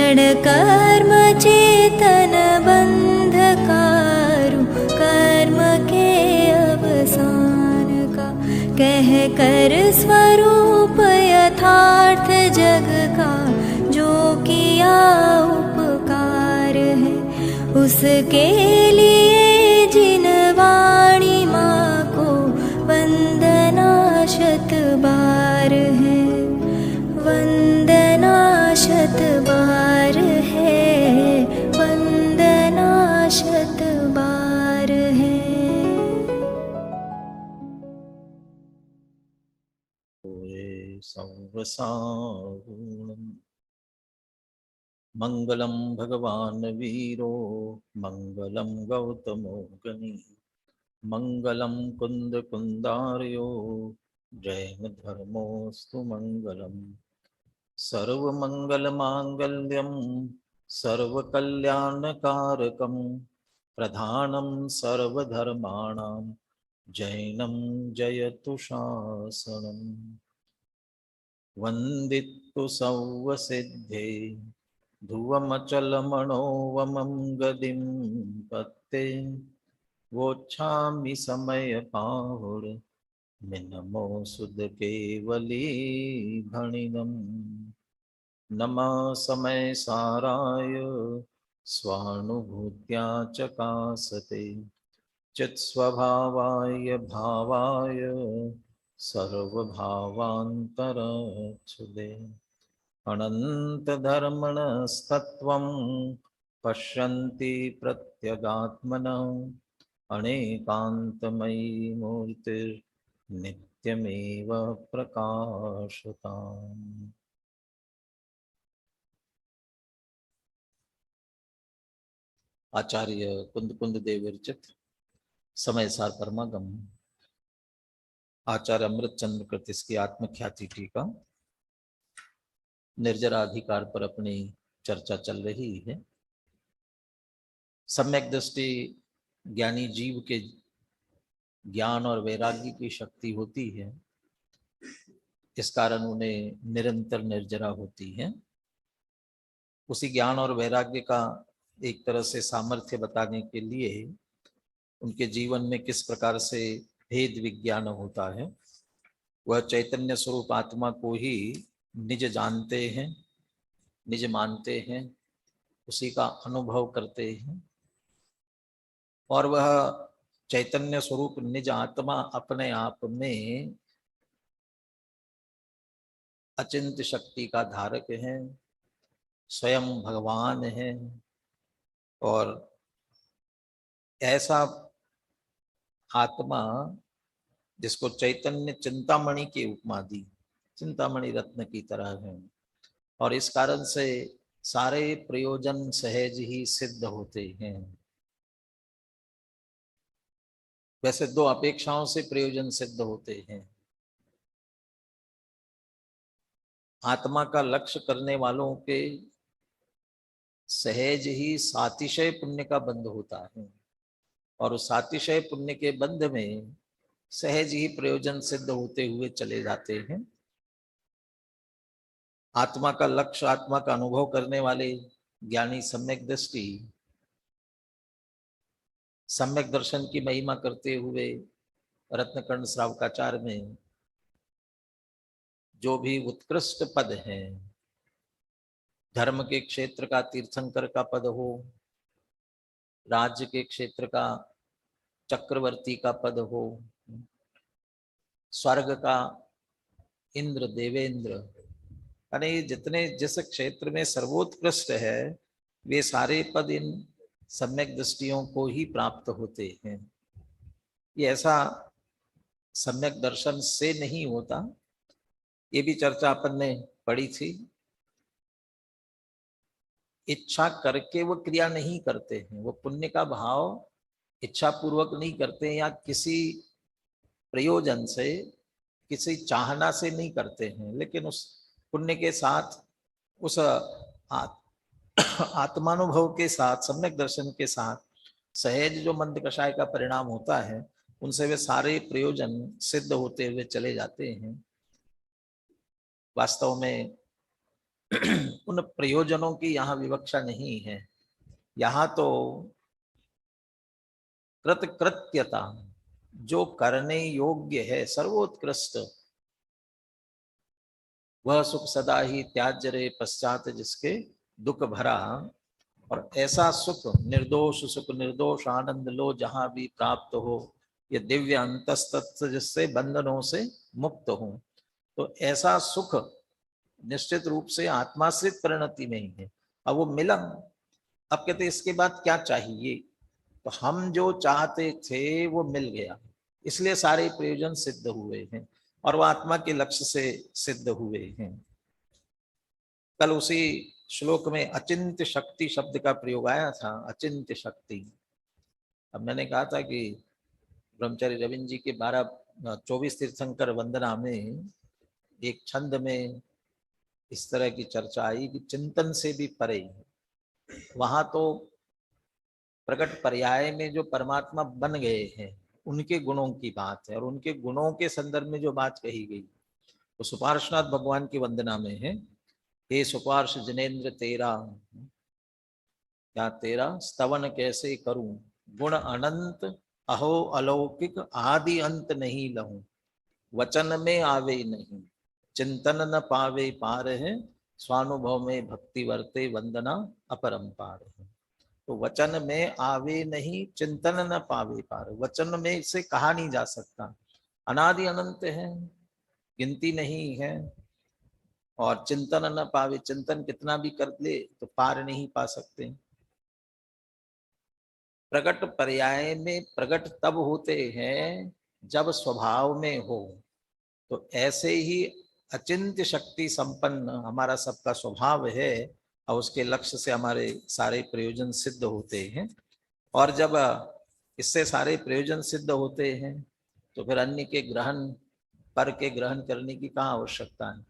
क्षण कर्म चेतन बंधकारु, कर्म के अवसान का कह कर स्वरूप यथार्थ जग का, जो किया उपकार है उसके लिए जिन वाणी माँ को वंदना शत बार है, वंदना शत बार है, वंदना शत बार है। सर्वसावूर्णम् मंगलम भगवान वीरो, मंगलम गौतमो गणि, मंगलम कुंद कुंदार्यो, जैन धर्मोस्तु मंगलम। सर्वमंगल मांगल्यम सर्वकल्याणकारकम, प्रधानम सर्वधर्माणां जैनम जयतु शासनम। वंदितु सौवसिद्धे ध्रुवमचलमणोवमं गदिं पत्ते, वोच्छामि समयपाहुर मिनमो सुध केवली भणिनम्। नमः समय साराय स्वानुभूत्या चकासते, चित्स्वभावाय भावाय सर्वभावान्तरच्छुदे। अनन्तधर्मणस्तत्त्वं पश्यन्ति प्रत्यगात्मनः, अनेकान्तमयी मूर्तिर्नित्यमेव प्रकाशताम्। आचार्य कुंद कुंद देव विरचित समय सार परमागम आचार्य अमृत चंद्र कृतिस की आत्मख्याति टीका निर्जराधिकार पर अपनी चर्चा चल रही है। सम्यक दृष्टि ज्ञानी जीव के ज्ञान और वैराग्य की शक्ति होती है, इस कारण उन्हें निरंतर निर्जरा होती है। उसी ज्ञान और वैराग्य का एक तरह से सामर्थ्य बताने के लिए उनके जीवन में किस प्रकार से भेद विज्ञान होता है। वह चैतन्य स्वरूप आत्मा को ही निज जानते हैं, निज मानते हैं, उसी का अनुभव करते हैं, और वह चैतन्य स्वरूप निज आत्मा अपने आप में अचिंत्य शक्ति का धारक है, स्वयं भगवान है। और ऐसा आत्मा जिसको चैतन्य चिंतामणि की उपमा दी, चिंतामणि रत्न की तरह है, और इस कारण से सारे प्रयोजन सहज ही सिद्ध होते हैं। वैसे दो अपेक्षाओं से प्रयोजन सिद्ध होते हैं। आत्मा का लक्ष्य करने वालों के सहज ही सातिशय पुण्य का बंध होता है, और उस सातिशय पुण्य के बंध में सहज ही प्रयोजन सिद्ध होते हुए चले जाते हैं। आत्मा का लक्ष्य, आत्मा का अनुभव करने वाले ज्ञानी सम्यक दृष्टि सम्यक दर्शन की महिमा करते हुए रत्नकर्ण श्रावकाचार्य में जो भी उत्कृष्ट पद हैं, धर्म के क्षेत्र का तीर्थंकर का पद हो, राज्य के क्षेत्र का चक्रवर्ती का पद हो, स्वर्ग का इंद्र देवेंद्र, यानी जितने जिस क्षेत्र में सर्वोत्कृष्ट है वे सारे पद इन सम्यक दृष्टियों को ही प्राप्त होते हैं। ये ऐसा सम्यक दर्शन से नहीं होता, ये भी चर्चा अपन ने पढ़ी थी। इच्छा करके वो क्रिया नहीं करते हैं, वो पुण्य का भाव इच्छा पूर्वक नहीं करते या किसी प्रयोजन से, किसी चाहना से नहीं करते हैं, लेकिन उस पुण्य के साथ, उस आत्मानुभव के साथ, सम्यक दर्शन के साथ सहज जो मंद कषाय का परिणाम होता है, उनसे वे सारे प्रयोजन सिद्ध होते हुए चले जाते हैं। वास्तव में उन प्रयोजनों की यहाँ विवक्षा नहीं है। यहाँ तो कृतकृत्यता, जो करने योग्य है सर्वोत्कृष्ट, वह सुख सदा ही त्याज्य रहे पश्चात जिसके दुख भरा। और ऐसा सुख, निर्दोष सुख, निर्दोष आनंद लो जहां भी प्राप्त हो, ये दिव्य अंतस्तत्व जिससे बंधनों से मुक्त हो। तो ऐसा सुख निश्चित रूप से आत्माश्रित परिणति में ही है। अब वो मिला, अब कहते इसके बाद क्या चाहिए, तो हम जो चाहते थे वो मिल गया, इसलिए सारे प्रयोजन सिद्ध हुए हैं और वो आत्मा के लक्ष्य से सिद्ध हुए हैं। कल उसी श्लोक में अचिंत्य शक्ति शब्द का प्रयोग आया था, अचिंत्य शक्ति। अब मैंने कहा था कि ब्रह्मचारी रविंद्र जी के 24 तीर्थंकर वंदना में एक छंद में इस तरह की चर्चा आई कि चिंतन से भी परे। वहां तो प्रकट पर्याय में जो परमात्मा बन गए हैं उनके गुणों की बात है, और उनके गुणों के संदर्भ में जो बात कही गई तो सुपार्श्वनाथ भगवान की वंदना में है, हे सुपार्श जिनेन्द्र तेरा, क्या तेरा स्तवन कैसे करूं, गुण अनंत अहो अलौकिक आदि अंत नहीं लहूं, वचन में आवे नहीं चिंतन न पावे पार है, स्वानुभव में भक्ति वर्ते वंदना अपरंपार है। तो वचन में आवे नहीं चिंतन न पावे पार, वचन में इसे कहा नहीं जा सकता, अनादि अनंत है, गिनती नहीं है। और चिंतन न पावे, चिंतन कितना भी कर ले तो पार नहीं पा सकते। प्रकट पर्याय में प्रकट तब होते हैं जब स्वभाव में हो, तो ऐसे ही अचिंत्य शक्ति संपन्न हमारा सबका स्वभाव है और उसके लक्ष्य से हमारे सारे प्रयोजन सिद्ध होते हैं। और जब इससे सारे प्रयोजन सिद्ध होते हैं तो फिर अन्य के ग्रहण, पर के ग्रहण करने की कहाँ आवश्यकता है।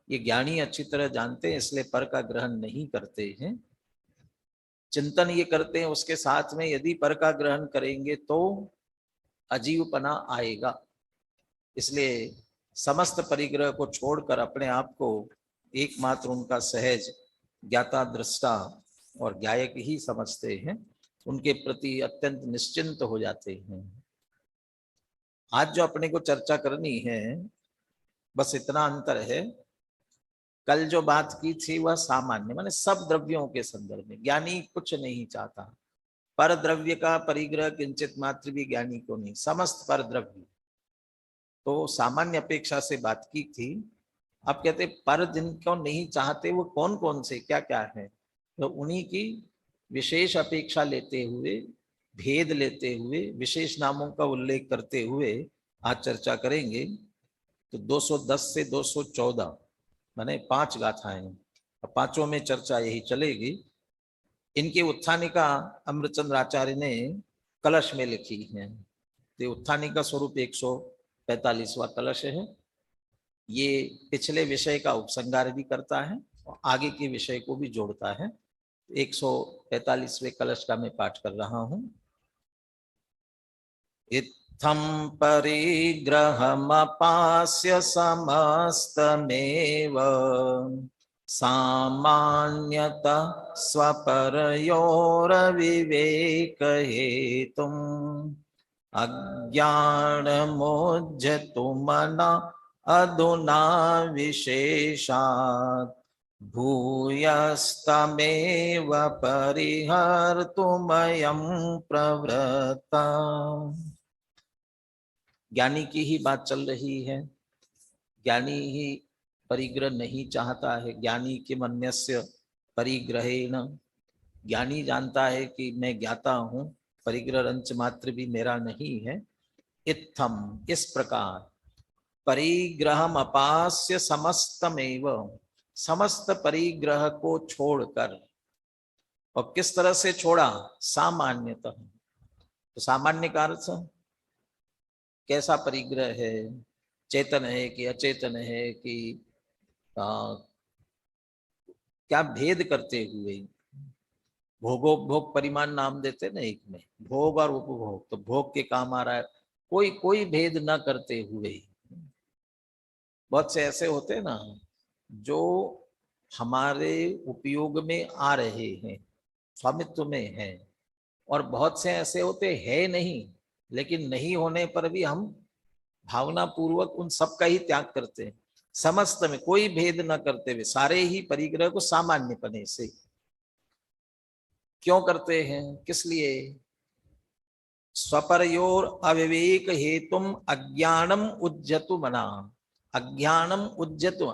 ये ज्ञानी अच्छी तरह जानते हैं, इसलिए पर का ग्रहण नहीं करते हैं, चिंतन ये करते हैं। उसके साथ में यदि पर का ग्रहण करेंगे तो अजीवपना आएगा, इसलिए समस्त परिग्रह को छोड़कर अपने आप को एकमात्र उनका सहज ज्ञाता, दृष्टा और ज्ञायक ही समझते हैं, उनके प्रति अत्यंत निश्चिंत हो जाते हैं। आज जो अपने को चर्चा करनी है बस इतना अंतर है, कल जो बात की थी वह सामान्य माने सब द्रव्यों के संदर्भ में, ज्ञानी कुछ नहीं चाहता, पर द्रव्य का परिग्रह किंचित मात्र भी ज्ञानी को नहीं, समस्त पर द्रव्य। तो सामान्य अपेक्षा से बात की थी। अब कहते पर जिनको नहीं चाहते वो कौन कौन से क्या क्या है, तो उन्हीं की विशेष अपेक्षा लेते हुए, भेद लेते हुए, विशेष नामों का उल्लेख करते हुए आज चर्चा करेंगे। तो 210 से 214 माने 5 गाथाएं, अब पांचों में चर्चा यही चलेगी। इनके उत्थानिका अमृतचंद्र आचार्य ने कलश में लिखी है। तो उत्थानिका स्वरूप 145वां कलश है। ये पिछले विषय का उपसंहार भी करता है और आगे के विषय को भी जोड़ता है। 145वें कलश का मैं पाठ कर रहा हूं। इत्थं परिग्रहमपास्य समस्तमेव सामान्यतः स्वपरयोरविवेकहेतुम् अज्ञानमुज्झतु मना अधुना विशेषात् भूयस्तमेव परिहर्तुमयं प्रवृत्ता। ज्ञानी की ही बात चल रही है। ज्ञानी ही परिग्रह नहीं चाहता है। ज्ञानी के मन्यस्य परिग्रहेण, ज्ञानी जानता है कि मैं ज्ञाता हूं, परिग्रह रंच मात्र भी मेरा नहीं है। इत्थम, इस प्रकार, परिग्रहम अपास्य समस्तमेव, समस्त परिग्रह को छोड़कर। और किस तरह से छोड़ा, सामान्यतः। तो सामान्य का अर्थ कैसा परिग्रह है, चेतन है कि अचेतन है कि क्या भेद करते हुए। भोगोपभोग परिमाण नाम देते ना एक में, भोग और उपभोग, तो भोग के काम आ रहा है, कोई भेद न करते हुए। बहुत से ऐसे होते हैं ना जो हमारे उपयोग में आ रहे हैं, स्वामित्व में है। और बहुत से ऐसे होते हैं नहीं, लेकिन नहीं होने पर भी हम भावना पूर्वक उन सब का ही त्याग करते हैं, समस्त में कोई भेद न करते हुए सारे ही परिग्रह को सामान्यपने से। क्यों करते हैं, किस लिए? स्वपरयोर अविवेक हेतुम अज्ञानम उज्जतु मना। अज्ञानम उज्जतु,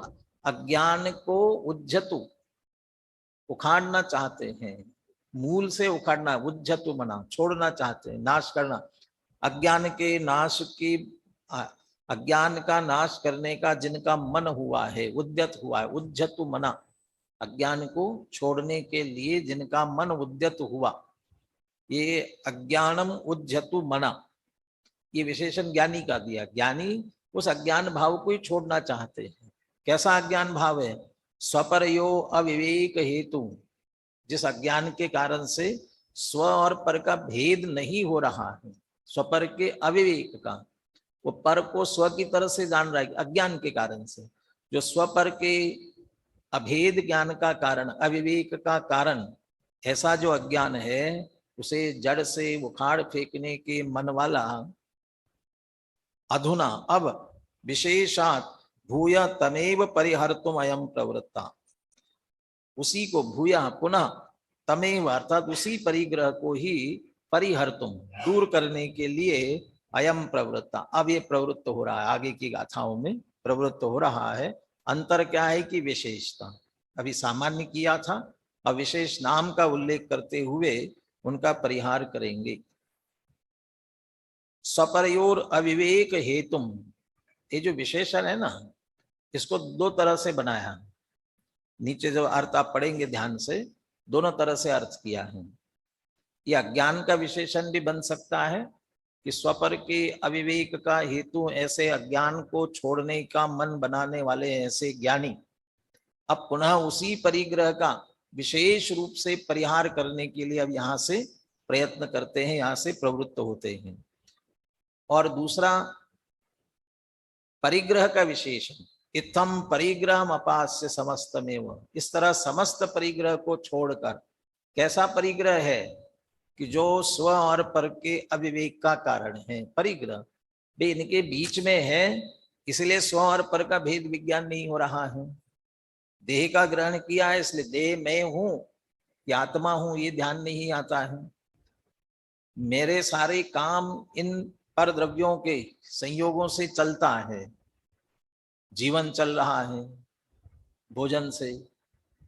अज्ञान को उज्जतु उखाड़ना चाहते हैं, मूल से उखाड़ना, उज्जतु मना छोड़ना चाहते हैं, नाश करना। अज्ञान के नाश की, अज्ञान का नाश करने का जिनका मन हुआ है, उद्यत हुआ है, उज्जतु मना, अज्ञान को छोड़ने के लिए जिनका मन उद्यत हुआ, ये अज्ञानम उज्जतु मना, ये विशेषण ज्ञानी का दिया। ज्ञानी उस अज्ञान भाव को ही छोड़ना चाहते हैं। कैसा अज्ञान भाव है? स्वपरयो अविवेक हेतु, जिस अज्ञान के कारण से स्व और पर का भेद नहीं हो रहा है, स्वपर के अविवेक का, वो पर को स्व की तरह से जान रहा है अज्ञान के कारण से। जो स्वपर के अभेद ज्ञान का कारण, अविवेक का कारण, ऐसा जो अज्ञान है उसे जड़ से उखाड़ फेंकने के मन वाला अधुना अब विशेषात भूय तमेव परिहर्तुम अयम प्रवृत्ता, उसी को भूया पुनः तमेव अर्थात उसी परिग्रह को ही परिहर्तुम दूर करने के लिए अयम प्रवृत्ता, अब ये प्रवृत्त हो रहा है, आगे की गाथाओं में प्रवृत्त हो रहा है। अंतर क्या है कि विशेषता, अभी सामान्य किया था, अब विशेष नाम का उल्लेख करते हुए उनका परिहार करेंगे। स्वपरयोर अविवेक हेतुम, ये जो विशेषण है ना, इसको दो तरह से बनाया, नीचे जो अर्थ आप पढ़ेंगे ध्यान से, दोनों तरह से अर्थ किया है। यह अज्ञान का विशेषण भी बन सकता है कि स्वपर के अविवेक का हेतु ऐसे अज्ञान को छोड़ने का मन बनाने वाले ऐसे ज्ञानी अब पुनः उसी परिग्रह का विशेष रूप से परिहार करने के लिए अब यहाँ से प्रयत्न करते हैं, यहाँ से प्रवृत्त होते हैं। और दूसरा परिग्रह का विशेषण, इत्थम परिग्रह अपास्य समस्तमेव, इस तरह समस्त परिग्रह को छोड़कर, कैसा परिग्रह है कि जो स्व और पर के अविवेक का कारण है, परिग्रह भी इनके बीच में है, इसलिए स्व और पर का भेद विज्ञान नहीं हो रहा है। देह का ग्रहण किया है इसलिए देह मैं हूं या आत्मा हूं ये ध्यान नहीं आता है। मेरे सारे काम इन पर द्रव्यों के संयोगों से चलता है, जीवन चल रहा है, भोजन से,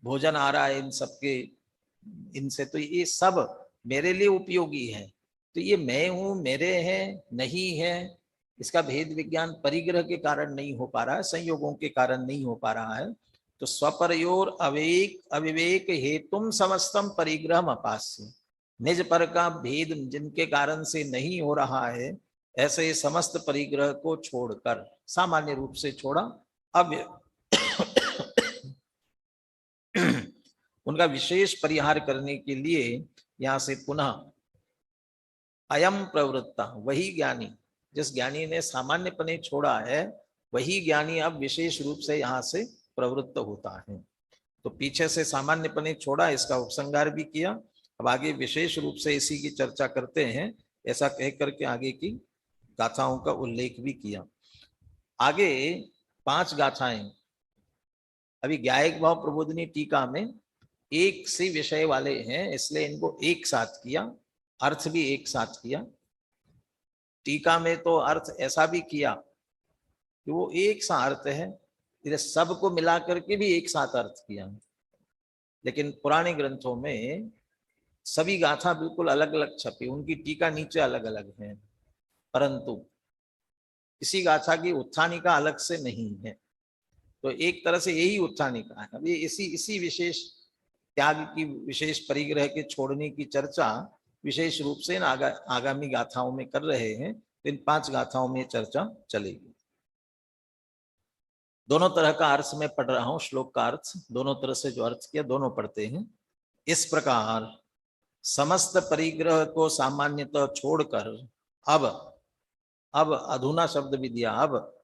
भोजन आ रहा है इन सबके, इनसे, तो ये सब मेरे लिए उपयोगी है। तो ये मैं हूं, मेरे हैं, नहीं है, इसका भेद विज्ञान परिग्रह के कारण नहीं हो पा रहा है, संयोगों के कारण नहीं हो पा रहा है। तो स्वपरयोर अविवेक हेतुम समस्तम परिग्रह अपास्य, निज पर का भेद जिनके कारण से नहीं हो रहा है, ऐसे समस्त परिग्रह को छोड़कर, सामान्य रूप से छोड़ा, अब उनका विशेष परिहार करने के लिए यहां से पुनः अयम प्रवृत्ता, वही ज्ञानी, जिस ज्ञानी ने सामान्यपने छोड़ा है, वही ज्ञानी अब विशेष रूप से यहाँ से प्रवृत्त होता है। तो पीछे से सामान्यपने छोड़ा, इसका उपसंहार भी किया, अब आगे विशेष रूप से इसी की चर्चा करते हैं, ऐसा कह करके आगे की गाथाओं का उल्लेख भी किया। आगे 5 गाथाएं, अभी ज्ञायक भाव प्रबोधिनी टीका में एक से विषय वाले हैं, इसलिए इनको एक साथ किया, अर्थ भी एक साथ किया। टीका में तो अर्थ ऐसा भी किया कि वो एक सा अर्थ है, इधर सबको मिला करके भी एक साथ अर्थ किया। लेकिन पुराने ग्रंथों में सभी गाथा बिल्कुल अलग अलग छपी, उनकी टीका नीचे अलग अलग है, परंतु इसी गाथा की उत्थानिका अलग से नहीं है। तो एक तरह से यही उत्थानिका है। अब ये इसी विशेष त्याग की, विशेष परिग्रह के छोड़ने की चर्चा विशेष रूप से आगामी गाथाओं में कर रहे हैं। इन 5 गाथाओं में चर्चा चलेगी। दोनों तरह का अर्थ मैं पढ़ रहा हूं, श्लोक का अर्थ दोनों तरह से जो अर्थ किया दोनों पढ़ते हैं। इस प्रकार समस्त परिग्रह को सामान्यतः छोड़कर अब अधुना शब्द भी दिया, अब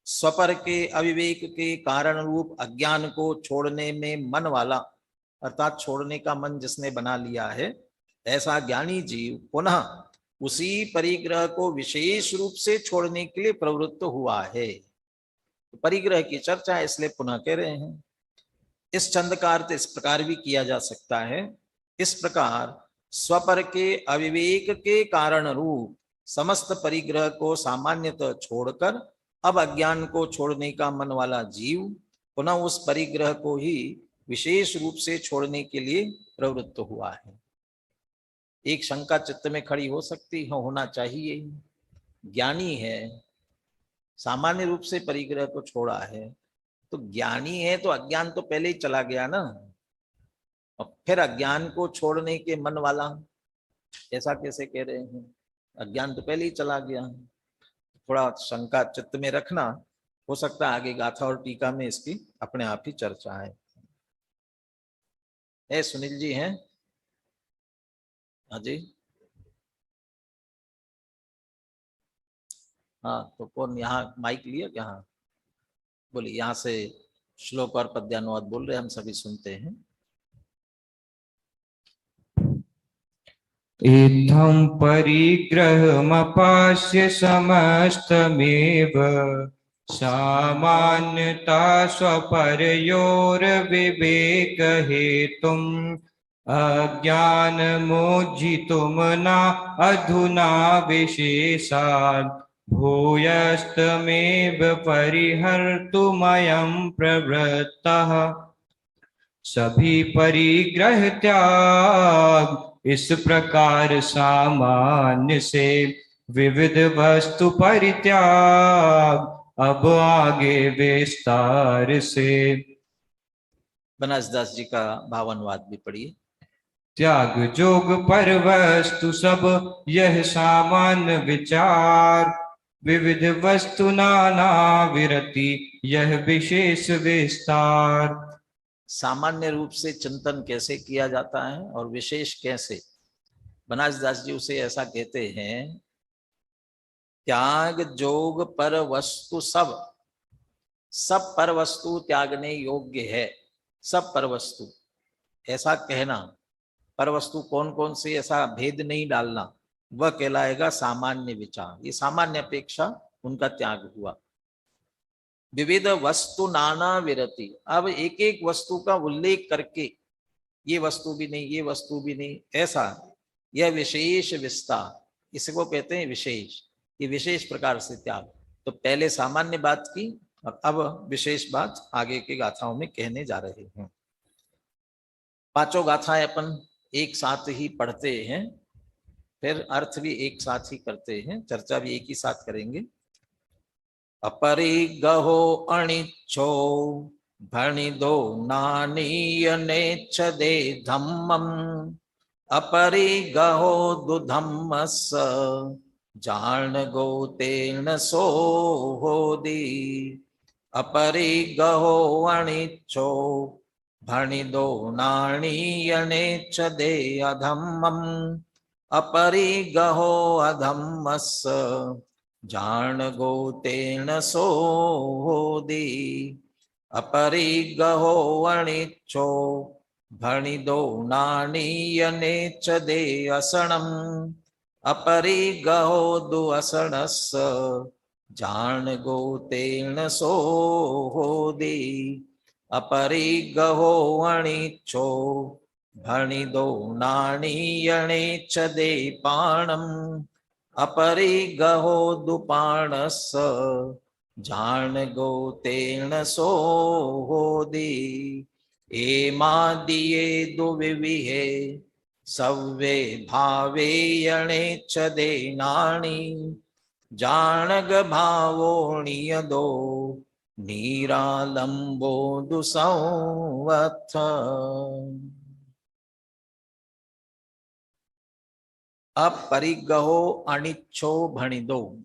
स्वपर के अविवेक के कारण रूप अज्ञान को छोड़ने में मन वाला, अर्थात छोड़ने का मन जिसने बना लिया है, ऐसा ज्ञानी जीव पुनः उसी परिग्रह को विशेष रूप से छोड़ने के लिए प्रवृत्त हुआ है। परिग्रह की चर्चा इसलिए पुनः कह रहे हैं। इस छंद का अर्थ इस प्रकार भी किया जा सकता है, इस प्रकार स्वपर के अविवेक के कारण रूप समस्त परिग्रह को सामान्यतः छोड़कर अब अज्ञान को छोड़ने का मन वाला जीव पुनः उस परिग्रह को ही विशेष रूप से छोड़ने के लिए प्रवृत्त हुआ है। एक शंका चित्त में खड़ी हो सकती है, होना चाहिए, ज्ञानी है, सामान्य रूप से परिग्रह को छोड़ा है, तो ज्ञानी है तो अज्ञान तो पहले ही चला गया ना, और फिर अज्ञान को छोड़ने के मन वाला, ऐसा कैसे कह रहे हैं? अज्ञान तो पहले ही चला गया। थोड़ा शंका चित्त में रखना, हो सकता है आगे गाथा और टीका में इसकी अपने आप ही चर्चा है। सुनील जी हैं? हाँ जी, हाँ, तो कौन यहाँ माइक लिया क्या? हाँ बोलिए, यहाँ से श्लोक और पद्यानुवाद बोल रहे, हम सभी सुनते हैं। इत्थं परिग्रहमपास्य समस्तमेव सामान्यता स्वपरयोर्विवेकहेतुम् अज्ञानमोज्झितुं न अधुना विशेषात् भूयस्तमेव परिहर्तुमयं प्रवृत्तः। सभी परिग्रह त्याग इस प्रकार सामान्य से विविध वस्तु परित्याग, अब आगे विस्तार से। बनासदास जी का भावानुवाद भी पढ़िए। त्याग जोग पर वस्तु सब यह सामान्य विचार, विविध वस्तु नाना विरति यह विशेष विस्तार। सामान्य रूप से चिंतन कैसे किया जाता है और विशेष कैसे? बनासदास जी उसे ऐसा कहते हैं, त्याग जोग पर वस्तु सब, सब पर वस्तु त्यागने योग्य है, सब पर वस्तु ऐसा कहना, पर वस्तु कौन कौन सी ऐसा भेद नहीं डालना, वह कहलाएगा सामान्य विचार। ये सामान्य अपेक्षा उनका त्याग हुआ। विविध वस्तु नाना विरति, अब एक एक वस्तु का उल्लेख करके ये वस्तु भी नहीं, ये वस्तु भी नहीं, ऐसा यह विशेष विस्तार, इसको कहते हैं विशेष। ये विशेष प्रकार से त्याग। तो पहले सामान्य बात की और अब विशेष बात आगे के गाथाओं में कहने जा रहे हैं। पांचों गाथाएं अपन एक साथ ही पढ़ते हैं, फिर अर्थ भी एक साथ ही करते हैं, चर्चा भी एक ही साथ करेंगे। अपरिगहो अनिच्छो भणिदो नानीयने छदे धम्मम, अपरिगहो दुधम्मस जान गोतेन सोहोदि। अपरिगहो अनिच्छो भणिदो नानीयने छदे अधम्मम, अपरिगहो अधम्मस जान गोतेन सोहोदि। अपरिगहो अनिच्छो भणिदो नानीयने छदे असणम, अपरिगहो दुअसणस जान गोतेन सोहोदि। अपरिगहो अनिच्छो भणिदो नानीयने छदे पाणम, अपरिगहो दुपाणस जान गोतेन सोहोदि। एमादिये दुविविहे सव्वे भावे यणे छदे नाणी, जानग भावोणियदो नीरालंबो दुसंवत्थ। अपरिगहो अनिच्छो भणिदो,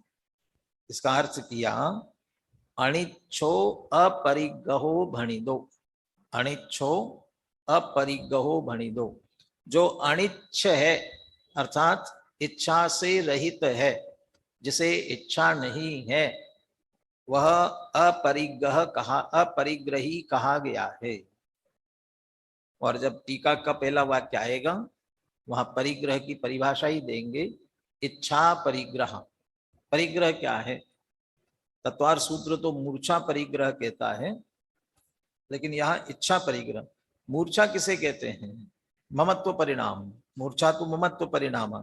इसका अर्थ किया अनिच्छो अपरिगहो भणिदो। अनिच्छो अपरिगहो भणिदो, जो अनिच्छ है अर्थात इच्छा से रहित है, जिसे इच्छा नहीं है, वह अपरिग्रही कहा गया है। और जब टीका का पहला वाक्य आएगा वहां परिग्रह की परिभाषा ही देंगे, इच्छा परिग्रह। परिग्रह क्या है? तत्वार सूत्र तो मूर्छा परिग्रह कहता है, लेकिन यहाँ इच्छा परिग्रह। मूर्छा किसे कहते हैं? ममत्व परिणाम। मूर्छा तो ममत्व परिणाम,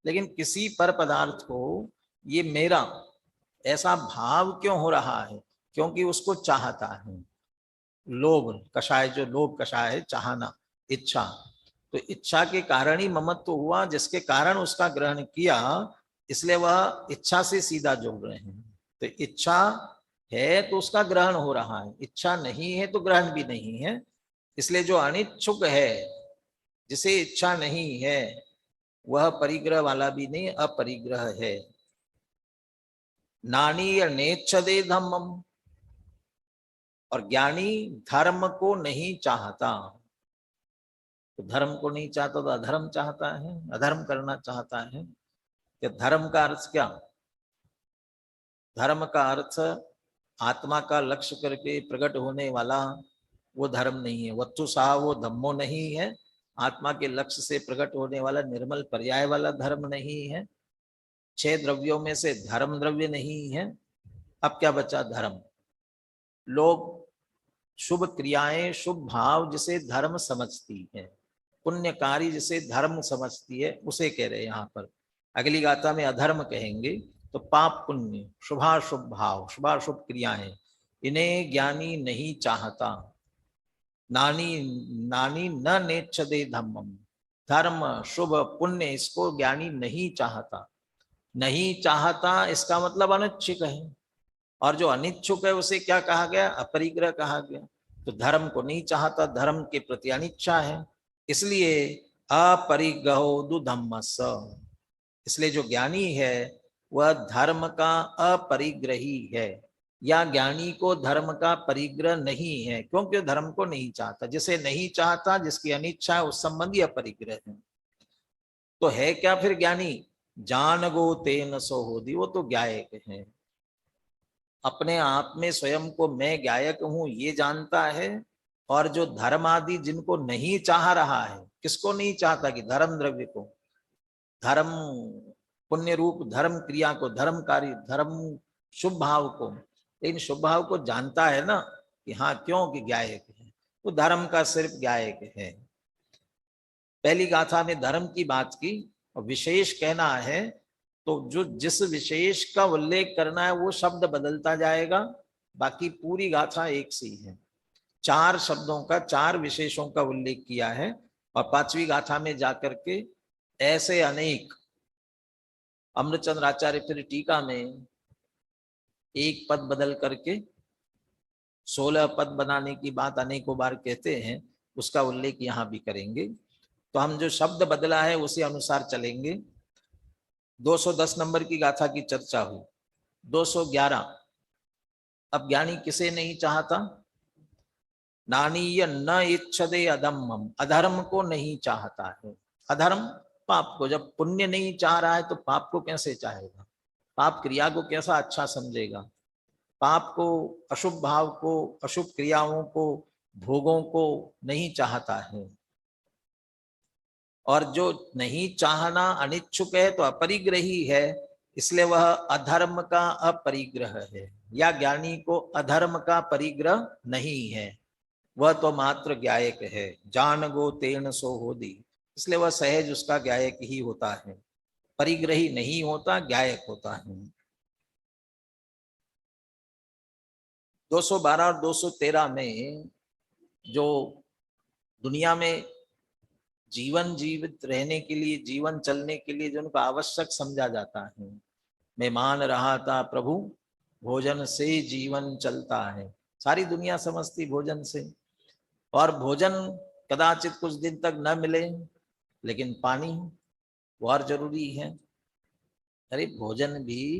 लेकिन किसी पर पदार्थ को ये मेरा ऐसा भाव क्यों हो रहा है? क्योंकि उसको चाहता है। लोभ कषाय, जो लोभ कषाय है, चाहना, इच्छा। तो इच्छा के कारण ही ममत्व हुआ, जिसके कारण उसका ग्रहण किया, इसलिए वह इच्छा से सीधा जोड़ रहे हैं। तो इच्छा है तो उसका ग्रहण हो रहा है, इच्छा नहीं है तो ग्रहण भी नहीं है। इसलिए जो अनिच्छुक है, जिसे इच्छा नहीं है, वह परिग्रह वाला भी नहीं, अपरिग्रह है। नानी नेच्छदे धम्मम, और ज्ञानी धर्म को नहीं चाहता। तो धर्म को नहीं चाहता तो अधर्म चाहता है, अधर्म करना चाहता है। कि धर्म का अर्थ क्या? धर्म का अर्थ आत्मा का लक्ष्य करके प्रकट होने वाला वो धर्म नहीं है। वत्तु सा वो धम्मो नहीं है। आत्मा के लक्ष्य से प्रकट होने वाला निर्मल पर्याय वाला धर्म नहीं है। 6 द्रव्यों में से धर्म द्रव्य नहीं है। अब क्या बचा? धर्म। लोग शुभ क्रियाएं, शुभ भाव जिसे धर्म समझती है, पुण्यकारी जिसे धर्म समझती है, उसे कह रहे हैं यहाँ पर। अगली गाथा में अधर्म कहेंगे। तो पाप पुण्य, शुभाशुभ भाव, शुभाशुभ क्रियाएं, इन्हें ज्ञानी नहीं चाहता। नानी नानी न नेच्छदे धम्मम, धर्म शुभ पुण्य इसको ज्ञानी नहीं चाहता। नहीं चाहता इसका मतलब अनिच्छुक है, और जो अनिच्छुक है उसे क्या कहा गया? अपरिग्रह कहा गया। तो धर्म को नहीं चाहता, धर्म के प्रति अनिच्छा है, इसलिए अपरिग्रहो दुधम्मस। इसलिए जो ज्ञानी है वह धर्म का अपरिग्रही है, या ज्ञानी को धर्म का परिग्रह नहीं है, क्योंकि धर्म को नहीं चाहता। जिसे नहीं चाहता, जिसकी अनिच्छा है, उस संबंधी अपरिग्रह है। तो है क्या फिर ज्ञानी? जान गो तेन सो होदी, वो तो ज्ञायक है। अपने आप में स्वयं को मैं ज्ञायक हूं ये जानता है, और जो धर्म आदि जिनको नहीं चाह रहा है, किसको नहीं चाहता? कि धर्म द्रव्य को, धर्म पुण्य रूप धर्म क्रिया को, धर्मकारी धर्म शुभ भाव को। लेकिन शुभ भाव को जानता है ना कि हाँ, क्यों? कि ज्ञायक है, वो धर्म का सिर्फ ज्ञायक है। पहली गाथा में धर्म की बात की, और विशेष कहना है तो जो जिस विशेष का उल्लेख करना है वो शब्द बदलता जाएगा, बाकी पूरी गाथा एक सी है। 4 शब्दों का, 4 विशेषों का उल्लेख किया है, और 5वीं गाथा में जाकर के ऐसे अनेक। अमृतचंद्र आचार्य फिर टीका में एक पद बदल करके 16 पद बनाने की बात अनेकों बार कहते हैं, उसका उल्लेख यहाँ भी करेंगे। तो हम जो शब्द बदला है उसी अनुसार चलेंगे। 210 नंबर की गाथा की चर्चा हुई। 211, अब ज्ञानी किसे नहीं चाहता? नानीय न इच्छदे अधम्मम, अधर्म को नहीं चाहता है। अधर्म पाप को। जब पुण्य नहीं चाह रहा है तो पाप को कैसे चाहेगा? पाप क्रिया को कैसा अच्छा समझेगा? पाप को, अशुभ भाव को, अशुभ क्रियाओं को, भोगों को नहीं चाहता है। और जो नहीं चाहना, अनिच्छुक है, तो अपरिग्रही है, इसलिए वह अधर्म का अपरिग्रह है। या ज्ञानी को अधर्म का परिग्रह नहीं है, वह तो मात्र ज्ञायक है। जान गो तेन सो होदी, इसलिए वह सहज उसका ज्ञायक ही होता है, परिग्रही नहीं होता, ज्ञायक होता है। 212 और 213 में जो दुनिया में जीवन जीवित रहने के लिए, जीवन चलने के लिए जो उनको आवश्यक समझा जाता है, मैं मान रहा था प्रभु भोजन से जीवन चलता है। सारी दुनिया समझती भोजन से, और भोजन कदाचित कुछ दिन तक न मिले, लेकिन पानी वो और जरूरी है। अरे भोजन भी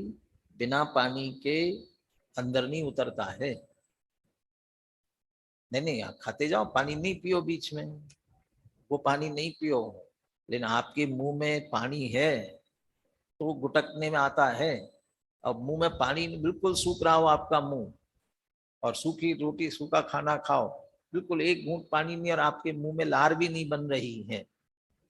बिना पानी के अंदर नहीं उतरता है। नहीं, आप खाते जाओ, पानी नहीं पियो बीच में, वो पानी नहीं पियो, लेकिन आपके मुंह में पानी है तो वो गुटकने में आता है। अब मुंह में पानी बिल्कुल सूख रहा हो आपका मुंह, और सूखी रोटी सूखा खाना खाओ, बिल्कुल एक घूंट पानी नहीं और आपके मुंह में लार भी नहीं बन रही है,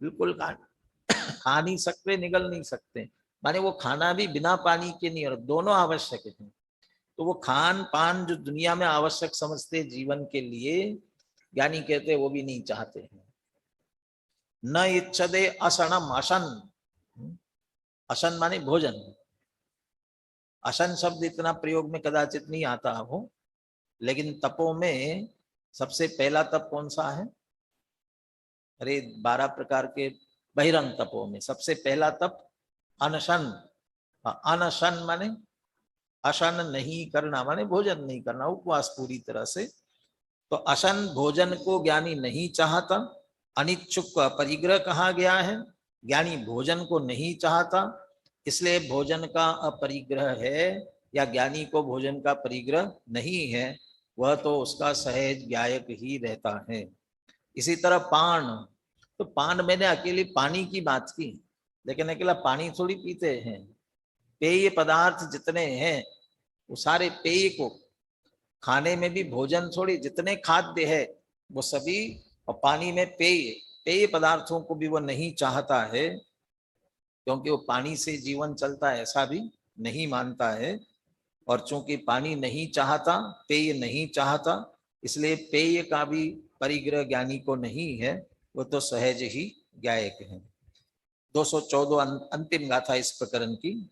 बिल्कुल खा नहीं सकते, निगल नहीं सकते, माने वो खाना भी बिना पानी के नहीं, और दोनों आवश्यक है। तो वो खान पान जो दुनिया में आवश्यक समझते जीवन के लिए, ज्ञानी कहते वो भी नहीं चाहते हैं। न इच्छदे असनम, असन, असन माने भोजन। असन शब्द इतना प्रयोग में कदाचित नहीं आता हो, लेकिन तपों में सबसे पहला तप कौन सा है? अरे 12 प्रकार के बहिरंग तपों में सबसे पहला तप अनशन। अनशन माने अशन नहीं करना, माने भोजन नहीं करना, उपवास पूरी तरह से। तो अशन भोजन को ज्ञानी नहीं चाहता, अनिच्छुक को अपरिग्रह कहा गया है। ज्ञानी भोजन को नहीं चाहता, इसलिए भोजन का अपरिग्रह है, या ज्ञानी को भोजन का परिग्रह नहीं है, वह तो उसका सहज ज्ञायक ही रहता है। इसी तरह पान, तो पान मैंने अकेले पानी की बात की, लेकिन अकेला पानी थोड़ी पीते हैं। पेय पदार्थ जितने हैं वो सारे पेय को, खाने में भी भोजन थोड़ी, जितने खाद्य है वो सभी, और पानी में पेय पदार्थों को भी वो नहीं चाहता है, क्योंकि वो पानी से जीवन चलता है ऐसा भी नहीं मानता है। और चूंकि पानी नहीं चाहता, पेय नहीं चाहता, इसलिए पेय का भी परिग्रह ज्ञानी को नहीं है, वो तो सहज ही ज्ञायक है। 214 अंतिम गाथा इस प्रकरण की।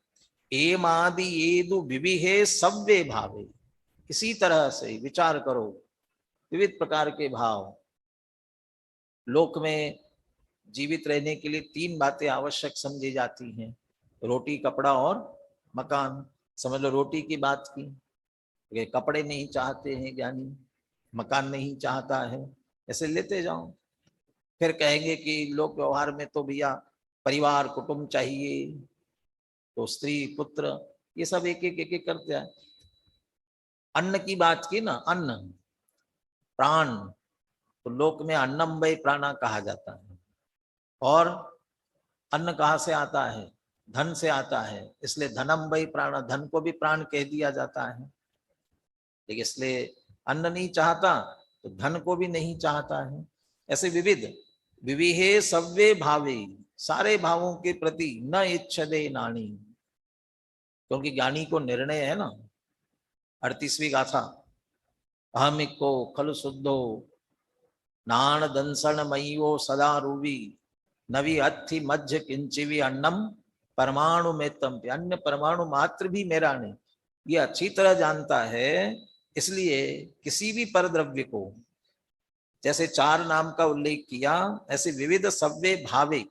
एमादि येदु विविहे सव्वे भावे, इसी तरह से विचार करो, विविध प्रकार के भाव। लोक में जीवित रहने के लिए 3 बातें आवश्यक समझी जाती हैं, रोटी, कपड़ा और मकान। समझ लो रोटी की बात की, कपड़े नहीं चाहते हैं ज्ञानी, मकान नहीं चाहता है, ऐसे लेते जाओ। फिर कहेंगे कि लोक व्यवहार में तो भैया परिवार कुटुंब चाहिए, तो स्त्री पुत्र, ये सब एक एक करते हैं। अन्न की बात की ना, अन्न प्राण, तो लोक में अन्नम वै प्राणा कहा जाता है। और अन्न कहाँ से आता है? धन से आता है, इसलिए धनम वै प्राण, धन को भी प्राण कह दिया जाता है। लेकिन इसलिए अन्न नहीं चाहता तो धन को भी नहीं चाहता है। ऐसे विविध विविहे सव्वे भावे, सारे भावों के प्रति न इच्छदे नानी, क्योंकि ज्ञानी को निर्णय है ना। 38वीं गाथा। अहमिको खलु शुद्धो नान दंसन मयियो सदा रूवी, नवी अथि मध्य किंचिवी अन्नम परमाणु में तम, अन्य परमाणु मात्र भी मेरा नहीं, ये अच्छी तरह जानता है। इसलिए किसी भी परद्रव्य को, जैसे 4 नाम का उल्लेख किया, ऐसे विविध सव्वे भावे,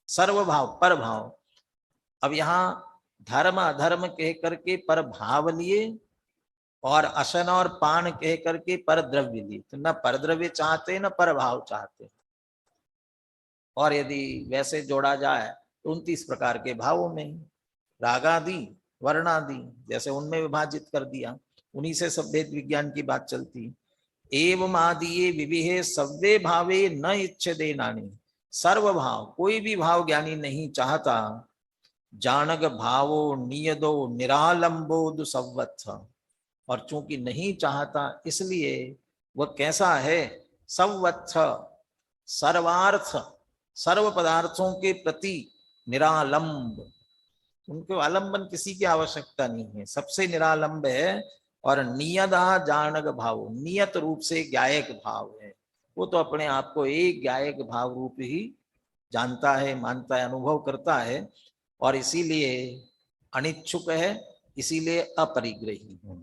सर्वभाव पर भाव। अब यहाँ धर्म अधर्म कह करके पर भाव लिए, और अशन और पान कह करके पर द्रव्य लिए, तो न पर द्रव्य चाहते न पर भाव चाहते। और यदि वैसे जोड़ा जाए तो 29 प्रकार के भावों में रागादि वर्णादि, जैसे उनमें विभाजित कर दिया, उन्हीं से सब भेद विज्ञान की बात चलती। एवं आदि विविहे सव्वे भावे न इच्छदे नानी, सर्व भाव, कोई भी भाव ज्ञानी नहीं चाहता। जानग भावो नियदो निरालंबोद संवत्स, और चूंकि नहीं चाहता इसलिए वह कैसा है? संवत्स, सर्वार्थ, सर्व पदार्थों के प्रति निरालंब, उनको आलंबन किसी की आवश्यकता नहीं है, सबसे निरालंब है। और नियदा जानग भाव, नियत रूप से ज्ञायक भाव है, वो तो अपने आप को एक ज्ञायक भाव रूप ही जानता है, मानता है, अनुभव करता है, और इसीलिए अनिच्छुक है, इसीलिए अपरिग्रही है।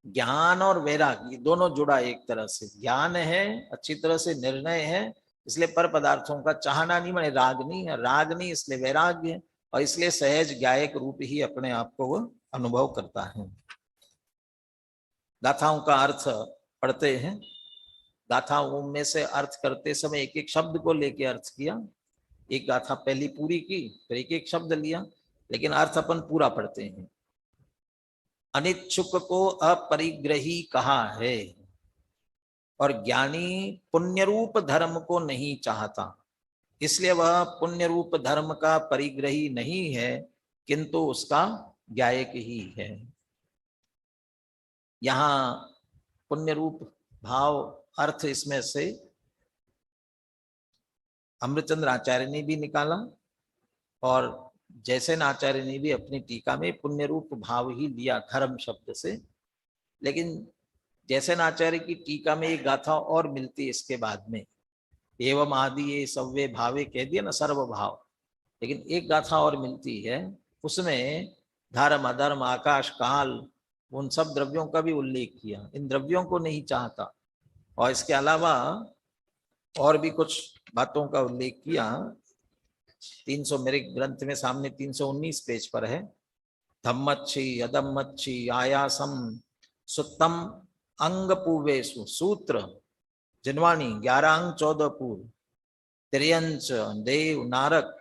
ज्ञान और वैराग्य दोनों जुड़ा एक तरह से, ज्ञान है, अच्छी तरह से निर्णय है, इसलिए पर पदार्थों का चाहना नहीं, माने राग नहीं है, राग नहीं इसलिए वैराग्य है, और इसलिए सहज ज्ञायक रूप ही अपने आप को वह अनुभव करता है। गाथाओं का अर्थ पढ़ते हैं। गाथाओं में से अर्थ करते समय एक एक शब्द को लेके अर्थ किया, एक गाथा पहली पूरी की, फिर एक एक शब्द लिया, लेकिन अर्थ अपन पूरा पढ़ते हैं। अनिच्छुक को अपरिग्रही कहा है, और ज्ञानी पुण्य रूप धर्म को नहीं चाहता, इसलिए वह पुण्य रूप धर्म का परिग्रही नहीं है, किंतु उसका गायक ही है। यहाँ पुण्य रूप भाव अर्थ इसमें से अमृतचंद्र आचार्य ने भी निकाला और जैसे आचार्य ने भी अपनी टीका में पुण्य रूप भाव ही लिया धर्म शब्द से। लेकिन जैसे आचार्य की टीका में एक गाथा और मिलती है इसके बाद में, एवं आदि ये सव्य भावे कह दिया ना, सर्व भाव। लेकिन एक गाथा और मिलती है, उसमें धर्म अधर्म आकाश काल उन सब द्रव्यों का भी उल्लेख किया, इन द्रव्यों को नहीं चाहता। और इसके अलावा और भी कुछ बातों का उल्लेख किया। 300 मेरे ग्रंथ में सामने 319 पेज पर है। धम्मच्छी अदम्मच्छी आयासम सुत्तम अंग पूवेशु सूत्र जिनवाणी 11 अंग 14 पूर्व त्रियंच देव नारक,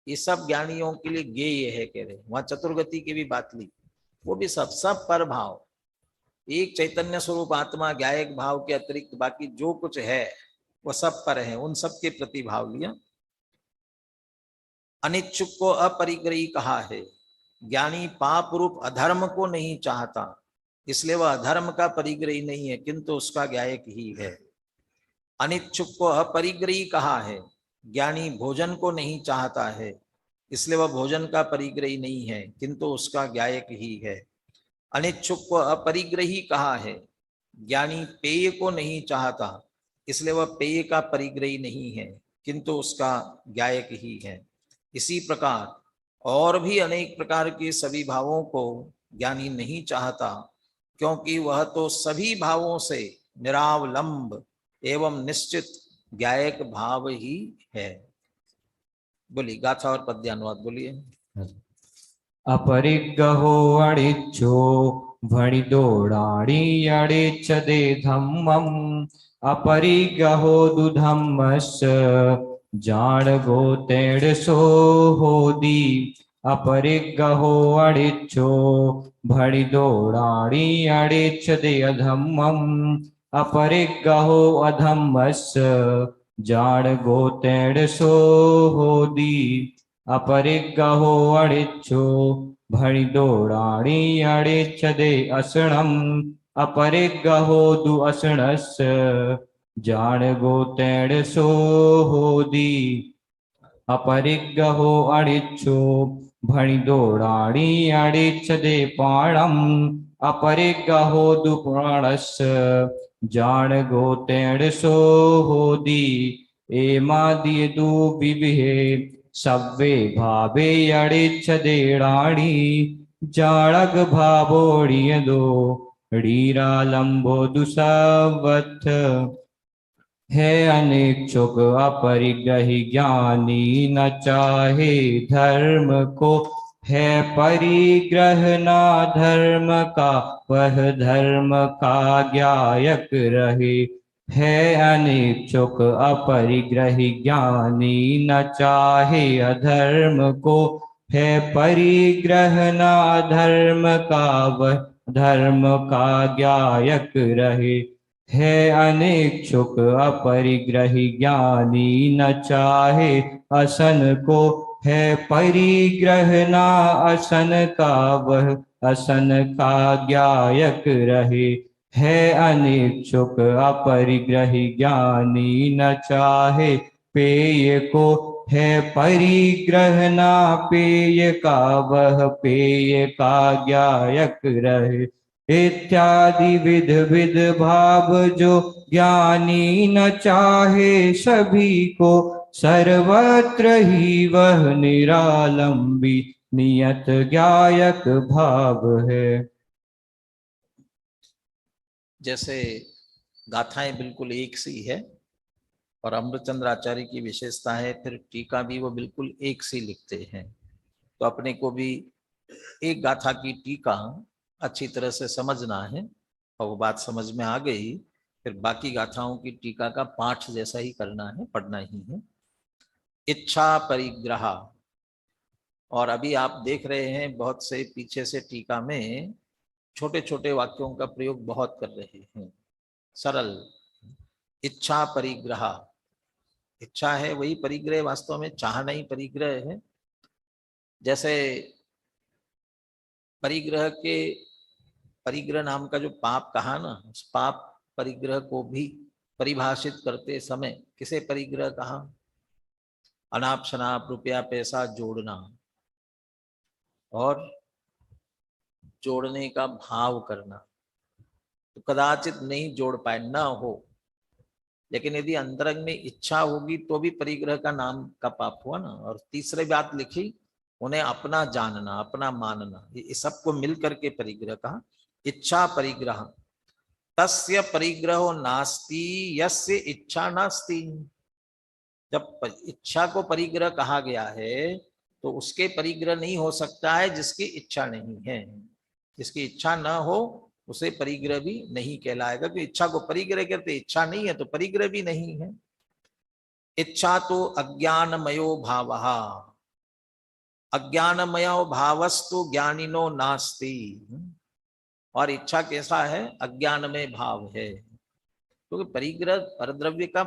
ये सब ज्ञानियों के लिए गेय है कह रहे। वहां चतुर्गति की भी बात ली, वो भी सब पर भाव। एक चैतन्य स्वरूप आत्मा ज्ञायक भाव के अतिरिक्त बाकी जो कुछ है वो सब पर है, उन सब के प्रति भाव लिया। अनिच्छुक को अपरिग्रही कहा है। ज्ञानी पाप रूप अधर्म को नहीं चाहता, इसलिए वह अधर्म का परिग्रही नहीं है किंतु उसका ज्ञायक ही है। अनिच्छुक को अपरिग्रही कहा है। ज्ञानी भोजन को नहीं चाहता है, इसलिए वह भोजन का परिग्रही नहीं है किंतु उसका ज्ञायक ही है। अनिच्छुक को अपरिग्रही कहा है। ज्ञानी पेय को नहीं चाहता, इसलिए वह पेय का परिग्रही नहीं है किंतु उसका ज्ञायक ही है। इसी प्रकार और भी अनेक प्रकार के सभी भावों को ज्ञानी नहीं चाहता, क्योंकि वह तो सभी भावों से निरावलंब एवं निश्चित ज्ञायक भाव ही है। बोलिए गाथा और पद्यानुवाद बोलिए। अपरिग्रहो अड़िच्छो भणि दौड़ाणी अड़िच्छदे धम्मम अपरिग्रहो दुधम्मस् जान गो तेड़ सो होदी। अपरिग्रहो अड़िच्छो भणि दौड़ाणी अड़िच्छदे अधम्मम अपरिग्रहो अधम्मस् जान गो तेड़ सो होदी। अपरिग्रहो अड़िच्छो भणि दौड़ाणी अड़िच्छदे असणम अपरिग्रहो दु असणस् जान गो तेड़ सो होदी। अपरिग्रहो अड़िच्छो भणि दौड़ाणी अड़िच्छदे पाणम अपरिग्रहो दु प्राणस् जान गो तेड़ सो होदी। एमादि दु विविहे सव्वे भावे अड़िच्छदे राणी जाड़ग भावोड़िय दो रीरा लंबो दुसवथ। है अनिच्छुक अपरिग्रही ज्ञानी न चाहे धर्म को, है परिग्रह ना धर्म का वह धर्म का ज्ञायक रहे। है अनिच्छुक अपरिग्रही ज्ञानी न चाहे अधर्म को, है परिग्रह ना धर्म का वह धर्म का ज्ञायक रहे। है अनिच्छुक अपरिग्रही ज्ञानी न चाहे असन को, है परिग्रह ना असन का वह असन का ज्ञायक रहे। है अनिच्छुक अपरिग्रही ज्ञानी न चाहे पेय को, है परिग्रह ना पेय का वह पेय का ज्ञायक रहे। इत्यादि विध विध भाव जो ज्ञानी न चाहे सभी को, सर्वत्र ही वह निरालंबी नियत ज्ञायक भाव है। जैसे गाथाएं बिल्कुल एक सी है और अमृतचंद्र आचार्य की विशेषता है, फिर टीका भी वो बिल्कुल एक सी लिखते हैं। तो अपने को भी एक गाथा की टीका अच्छी तरह से समझना है, और वो बात समझ में आ गई फिर बाकी गाथाओं की टीका का पाठ जैसा ही करना है, पढ़ना ही है। इच्छा परिग्रह, और अभी आप देख रहे हैं बहुत से पीछे से टीका में छोटे छोटे वाक्यों का प्रयोग बहुत कर रहे हैं। सरल इच्छा परिग्रह, इच्छा है वही परिग्रह, वास्तव में चाहना ही परिग्रह है। जैसे परिग्रह नाम का जो पाप कहा ना, उस पाप परिग्रह को भी परिभाषित करते समय किसे परिग्रह कहा? अनाप शनाप रुपया पैसा जोड़ना और जोड़ने का भाव करना, तो कदाचित नहीं जोड़ पाए, ना हो, लेकिन यदि अंतरंग में इच्छा होगी तो भी परिग्रह का नाम का पाप हुआ ना। और तीसरी बात लिखी, उन्हें अपना जानना, अपना मानना, ये सबको मिल करके परिग्रह कहा। इच्छा परिग्रह, तस्य परिग्रहो नास्ति यस्य इच्छा नास्ति। जब इच्छा को परिग्रह कहा गया है तो उसके परिग्रह नहीं हो सकता है जिसकी इच्छा नहीं है। जिसकी इच्छा न हो उसे परिग्रह भी नहीं कहलाएगा, क्योंकि इच्छा को परिग्रह कहते, इच्छा नहीं है तो परिग्रह भी नहीं है। इच्छा तो अज्ञानमयो भावः, अज्ञानमयो भावस्तु ज्ञानिनो नास्ति। और इच्छा कैसा है? अज्ञान में भाव है, क्योंकि परिग्रह परद्रव्य का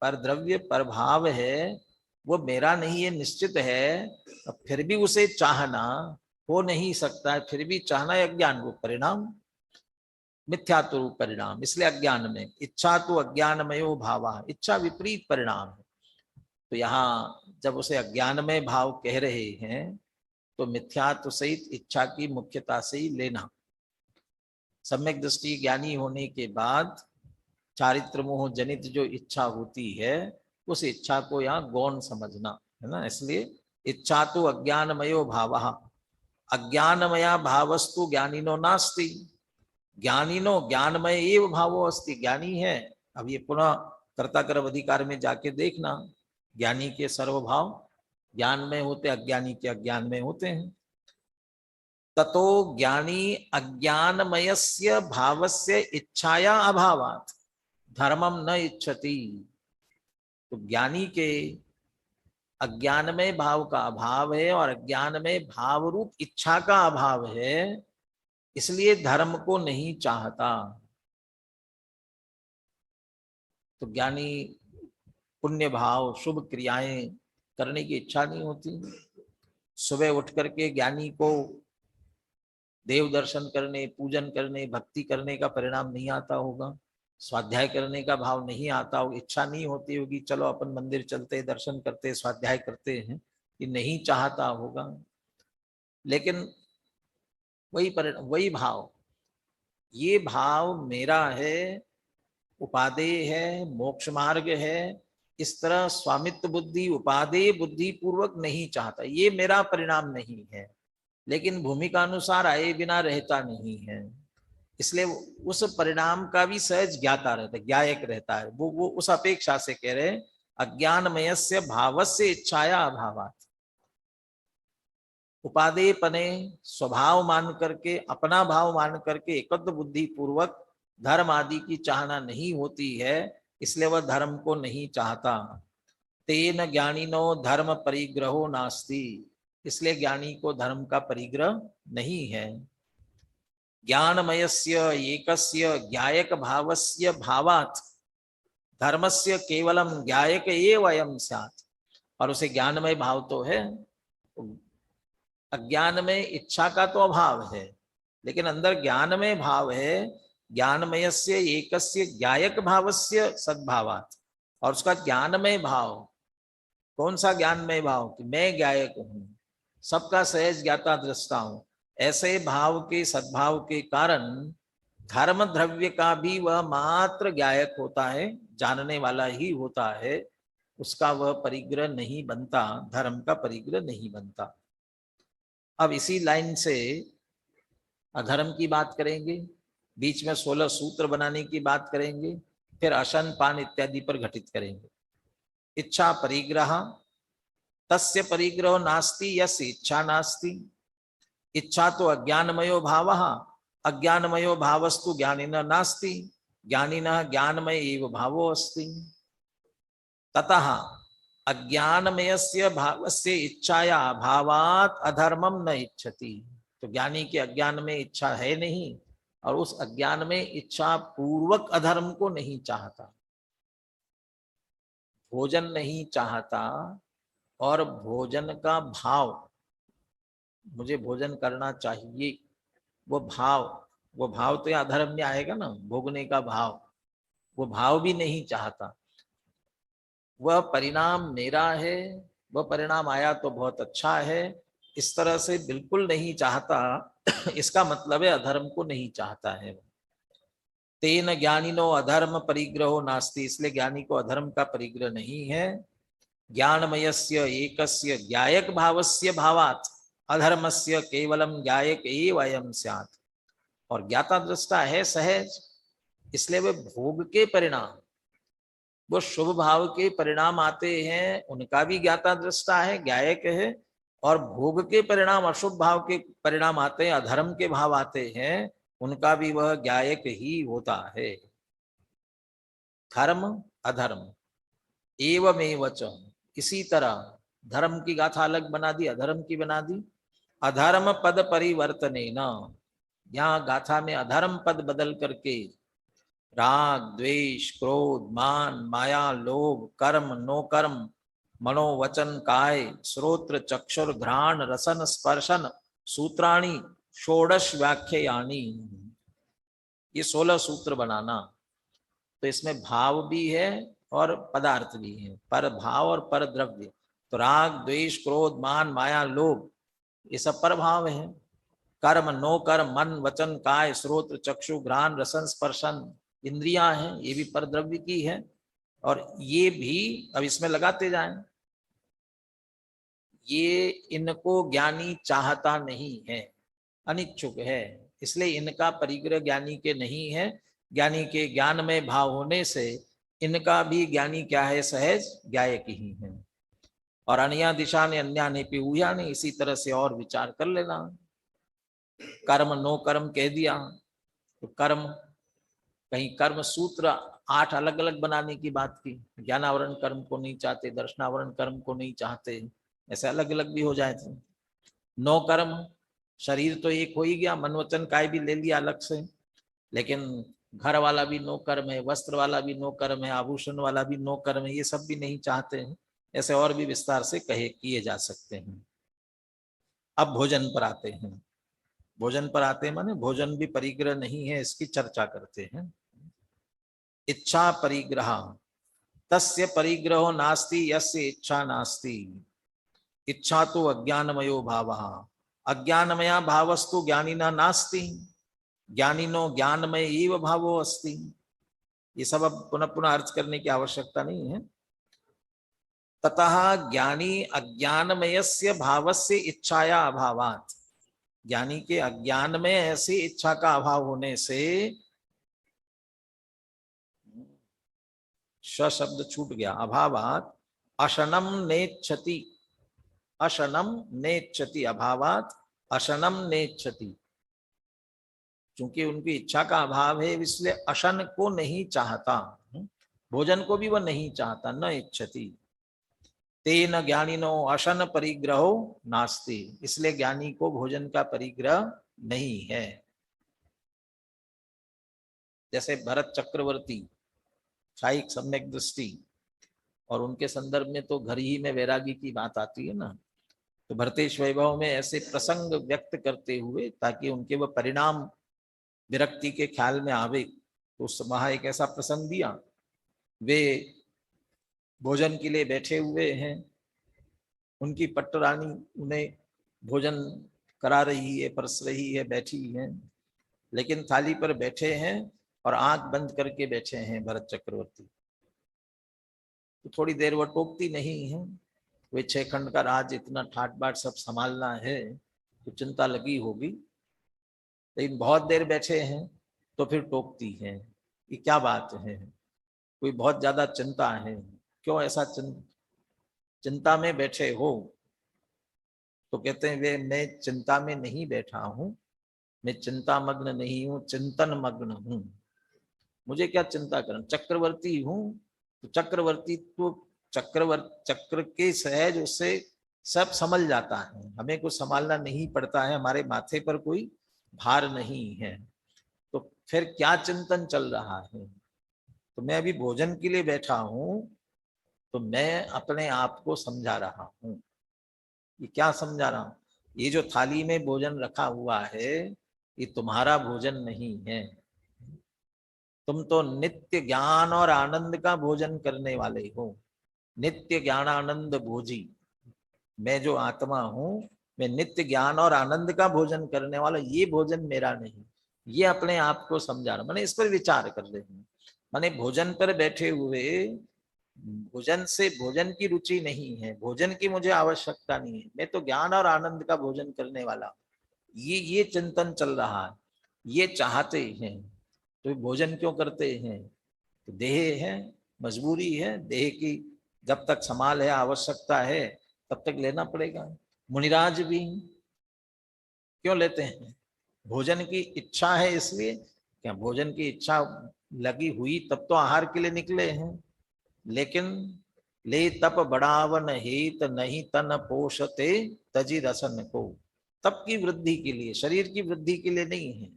परद्रव्य प्रभाव है, वो मेरा नहीं है, निश्चित है, फिर भी उसे चाहना हो नहीं सकता है, फिर भी चाहना है अज्ञान रूप परिणाम, मिथ्यात्व रूप परिणाम, इसलिए अज्ञान में। इच्छा तो अज्ञानमयो भाव, इच्छा विपरीत परिणाम है। तो यहाँ जब उसे अज्ञान में भाव कह रहे हैं तो मिथ्यात्व सहित इच्छा की मुख्यता से ही लेना। सम्यक दृष्टि ज्ञानी होने के बाद चारित्र मोह जनित जो इच्छा होती है उस इच्छा को यहाँ गौण समझना है ना। इसलिए इच्छा तो अज्ञानमयो भावः, अज्ञानमया भावस्तु ज्ञानिनो नास्ति। ज्ञानिनो ज्ञानमय एव भावो अस्ति, ज्ञानी है। अब ये पुनः कर्ता कर्म अधिकार में जाके देखना, ज्ञानी के सर्वभाव ज्ञान में होते, अज्ञानी के अज्ञान में होते हैं। ततो ज्ञानी अज्ञानमयस्य भावस्य इच्छाया अभावात् धर्मम न इच्छति। तो ज्ञानी के अज्ञान में भाव का अभाव है और अज्ञान में भाव रूप इच्छा का अभाव है, इसलिए धर्म को नहीं चाहता। तो ज्ञानी पुण्य भाव शुभ क्रियाएं करने की इच्छा नहीं होती। सुबह उठ करके ज्ञानी को देव दर्शन करने, पूजन करने, भक्ति करने का परिणाम नहीं आता होगा, स्वाध्याय करने का भाव नहीं आता होगा, इच्छा नहीं होती होगी, चलो अपन मंदिर चलते, दर्शन करते, स्वाध्याय करते हैं, ये नहीं चाहता होगा। लेकिन वही भाव, ये भाव मेरा है, उपादेय है, मोक्ष मार्ग है, इस तरह स्वामित्व बुद्धि, उपादेय बुद्धि पूर्वक नहीं चाहता, ये मेरा परिणाम नहीं है। लेकिन भूमिका अनुसार आए बिना रहता नहीं है, इसलिए उस परिणाम का भी सहज ज्ञाता रहता है, ज्ञायक रहता है। वो उस अपेक्षा से कह रहे हैं अज्ञानमयस्य भावस्य इच्छाया अभावात्। उपादेय पने स्वभाव मान करके, अपना भाव मान करके एकत्व बुद्धि पूर्वक धर्म आदि की चाहना नहीं होती है, इसलिए वह धर्म को नहीं चाहता। तेन ज्ञानिनो धर्म परिग्रहो नास्ति, इसलिए ज्ञानी को धर्म का परिग्रह नहीं है। ज्ञानमयस्य एकस्य ज्ञायक भावस्य भावात् धर्मस्य केवलम ज्ञायक एव अयं स्यात्। और उसे ज्ञानमय भाव तो है, अज्ञान में इच्छा का तो अभाव है, लेकिन अंदर ज्ञान में भाव है। ज्ञानमयस्य एकस्य ज्ञायक भावस्य सद्भावात्, और उसका ज्ञानमय भाव, कौन सा ज्ञानमय भाव? कि मैं ज्ञायक हूं, सबका सहज ज्ञाता दृष्टा हूं, ऐसे भाव के सद्भाव के कारण धर्म द्रव्य का भी वह मात्र ज्ञायक होता है, जानने वाला ही होता है, उसका वह परिग्रह नहीं बनता, धर्म का परिग्रह नहीं बनता। अब इसी लाइन से अधर्म की बात करेंगे, बीच में 16 सूत्र बनाने की बात करेंगे, फिर अशन पान इत्यादि पर घटित करेंगे। इच्छा परिग्रह, तस्य परिग्रह नास्ति यस्य इच्छा नास्ति। इच्छा तो अज्ञानमयो भावः, अज्ञानमयो भावस्तु ज्ञानिनः नास्ति, ज्ञानिनः ज्ञानमय एव भावो अस्ति। ततः अज्ञानमयस्य भावस्य इच्छाया अभावात् अधर्मम न इच्छति। तो ज्ञानी के अज्ञान में इच्छा है नहीं, और उस अज्ञान में इच्छा पूर्वक अधर्म को नहीं चाहता, भोजन नहीं चाहता, और भोजन का भाव, मुझे भोजन करना चाहिए, वो भाव तो या अधर्म में आएगा ना, भोगने का भाव, वो भाव भी नहीं चाहता। वह परिणाम मेरा है, वह परिणाम आया तो बहुत अच्छा है, इस तरह से बिल्कुल नहीं चाहता। इसका मतलब है अधर्म को नहीं चाहता है। तेन ज्ञानिनो अधर्म परिग्रहो नास्ति, इसलिए ज्ञानी को अधर्म का परिग्रह नहीं है। ज्ञानमयस्य एकस्य ज्ञायक भावस्य भावात् अधर्मस्य केवलम ज्ञायक एव अयं स्यात्। और ज्ञाता दृष्टा है सहज, इसलिए वे भोग के परिणाम, वो शुभ भाव के परिणाम आते हैं, उनका भी ज्ञाता दृष्टा है, ज्ञायक है। और भोग के परिणाम, अशुभ भाव के परिणाम आते हैं, अधर्म के भाव आते हैं, उनका भी वह ज्ञायक ही होता है। धर्म अधर्म एवमेव च, इसी तरह धर्म की गाथा अलग बना दी, अधर्म की बना दी। अधर्म पद परिवर्तनेन, यहाँ गाथा में अधर्म पद बदल करके राग द्वेष क्रोध मान माया लोभ कर्म नो कर्म मनोवचन काय श्रोत्र चक्षुर घ्राण रसन स्पर्शन सूत्राणी षोडश व्याख्यानी, ये 16 सूत्र बनाना। तो इसमें भाव भी है और पदार्थ भी है, पर भाव और पर द्रव्य। तो राग द्वेष क्रोध मान माया लोभ ये सब पर भाव है। कर्म नो कर्म मन वचन काय श्रोत्र चक्षु घ्राण रसन स्पर्शन इंद्रियां हैं, ये भी पर द्रव्य की है। और ये भी अब इसमें लगाते जाएं, ये इनको ज्ञानी चाहता नहीं है, अनिच्छुक है, इसलिए इनका परिग्रह ज्ञानी के नहीं है। ज्ञानी के ज्ञान में भाव होने से इनका भी ज्ञानी क्या है, सहज ज्ञायक ही है। और अन्या दिशा ने अन्या ने पिऊया ने, इसी तरह से और विचार कर लेना। कर्म नो कर्म कह दिया तो कर्म, कहीं कर्म सूत्र 8 अलग अलग बनाने की बात की, ज्ञानावरण कर्म को नहीं चाहते, दर्शनावरण कर्म को नहीं चाहते, ऐसे अलग अलग भी हो जाए थे। नो कर्म, शरीर तो एक हो ही गया, मन वचन काय भी ले लिया अलग से, लेकिन घर वाला भी नो कर्म है, वस्त्र वाला भी नो कर्म है, आभूषण वाला भी नो कर्म है, ये सब भी नहीं चाहते हैं। ऐसे और भी विस्तार से किए जा सकते हैं। अब भोजन पर आते हैं। भोजन पर आते हैं माने भोजन भी परिग्रह नहीं है, इसकी चर्चा करते हैं। इच्छा परिग्रह, तस्य परिग्रहो नास्ति यस्य इच्छा नास्ति। इच्छा तो अज्ञानमयो भावः, अज्ञानमया भावस्तु ज्ञानिना नास्ति, ज्ञानिनो ज्ञानमय एव भावो अस्ति। ये सब अब पुनः पुनः अर्थ करने की आवश्यकता नहीं है। ततः ज्ञानी अज्ञानमयस्य भावस्य इच्छाया अभावात्, ज्ञानी के अज्ञान में ऐसी इच्छा का अभाव होने से, श शब्द छूट गया, अभावात् अशनम नेच्छति, अशनम नेच्छति, अभावात् अशनम नेच्छति। क्योंकि उनकी इच्छा का अभाव है, इसलिए अशन को नहीं चाहता, भोजन को भी वह नहीं चाहता, न इच्छति। तेन ज्ञानिनो अशन परिग्रहो नास्ति, इसलिए ज्ञानी को भोजन का परिग्रह नहीं है। जैसे भरत चक्रवर्ती शायिक सम्यक दृष्टि, और उनके संदर्भ में तो घर ही में वैरागी की बात आती है ना, तो भरतेश वैभव में ऐसे प्रसंग व्यक्त करते हुए ताकि उनके वह परिणाम विरक्ति के ख्याल में आवे, तो वहां एक ऐसा प्रसंग दिया। वे भोजन के लिए बैठे हुए हैं, उनकी पट्टरानी उन्हें भोजन करा रही है, परस रही है, बैठी है, लेकिन थाली पर बैठे हैं और आंख बंद करके बैठे हैं भरत चक्रवर्ती। तो थोड़ी देर वह टोकती नहीं है, वे 6 खंड का राज इतना ठाट बाट सब संभालना है, तो चिंता लगी होगी, लेकिन बहुत देर बैठे हैं तो फिर टोकती है, ये क्या बात है, कोई बहुत ज्यादा चिंता है, क्यों ऐसा चिंता में बैठे हो? तो कहते हैं वे मैं चिंता में नहीं बैठा हूं, मैं चिंता मग्न नहीं हूं, चिंतन मग्न हूं। मुझे क्या चिंता करना, चक्रवर्ती हूं, तो चक्रवर्ती तो चक्र के सहज उससे सब संभल जाता है, हमें कुछ संभालना नहीं पड़ता है, हमारे माथे पर कोई भार नहीं है, तो फिर क्या चिंतन चल रहा है? तो मैं अभी भोजन के लिए बैठा हूं, तो मैं अपने आप को समझा रहा हूं। ये क्या समझा रहा हूं? ये जो थाली में भोजन रखा हुआ है, ये तुम्हारा भोजन नहीं है। तुम तो नित्य ज्ञान और आनंद का भोजन करने वाले हो, नित्य ज्ञान आनंद भोजी। मैं जो आत्मा हूं, मैं नित्य ज्ञान और आनंद का भोजन करने वाला, ये भोजन मेरा नहीं। ये अपने आप को समझाना, मैंने इस पर विचार कर रहे हैं। माने भोजन पर बैठे हुए, भोजन से भोजन की रुचि नहीं है, भोजन की मुझे आवश्यकता नहीं है, मैं तो ज्ञान और आनंद का भोजन करने वाला। ये चिंतन चल रहा है, ये चाहते हैं। तो भोजन क्यों करते हैं? तो देह है, मजबूरी है, देह की जब तक संभाल है, आवश्यकता है, तब तक लेना पड़ेगा। मुनिराज भी क्यों लेते हैं? भोजन की इच्छा है इसलिए। क्या भोजन की इच्छा लगी हुई तब तो आहार के लिए निकले हैं। लेकिन ले तप बढ़ावन हेत नहीं तन पोषते तजी रसन को। तप की वृद्धि के लिए, शरीर की वृद्धि के लिए नहीं है,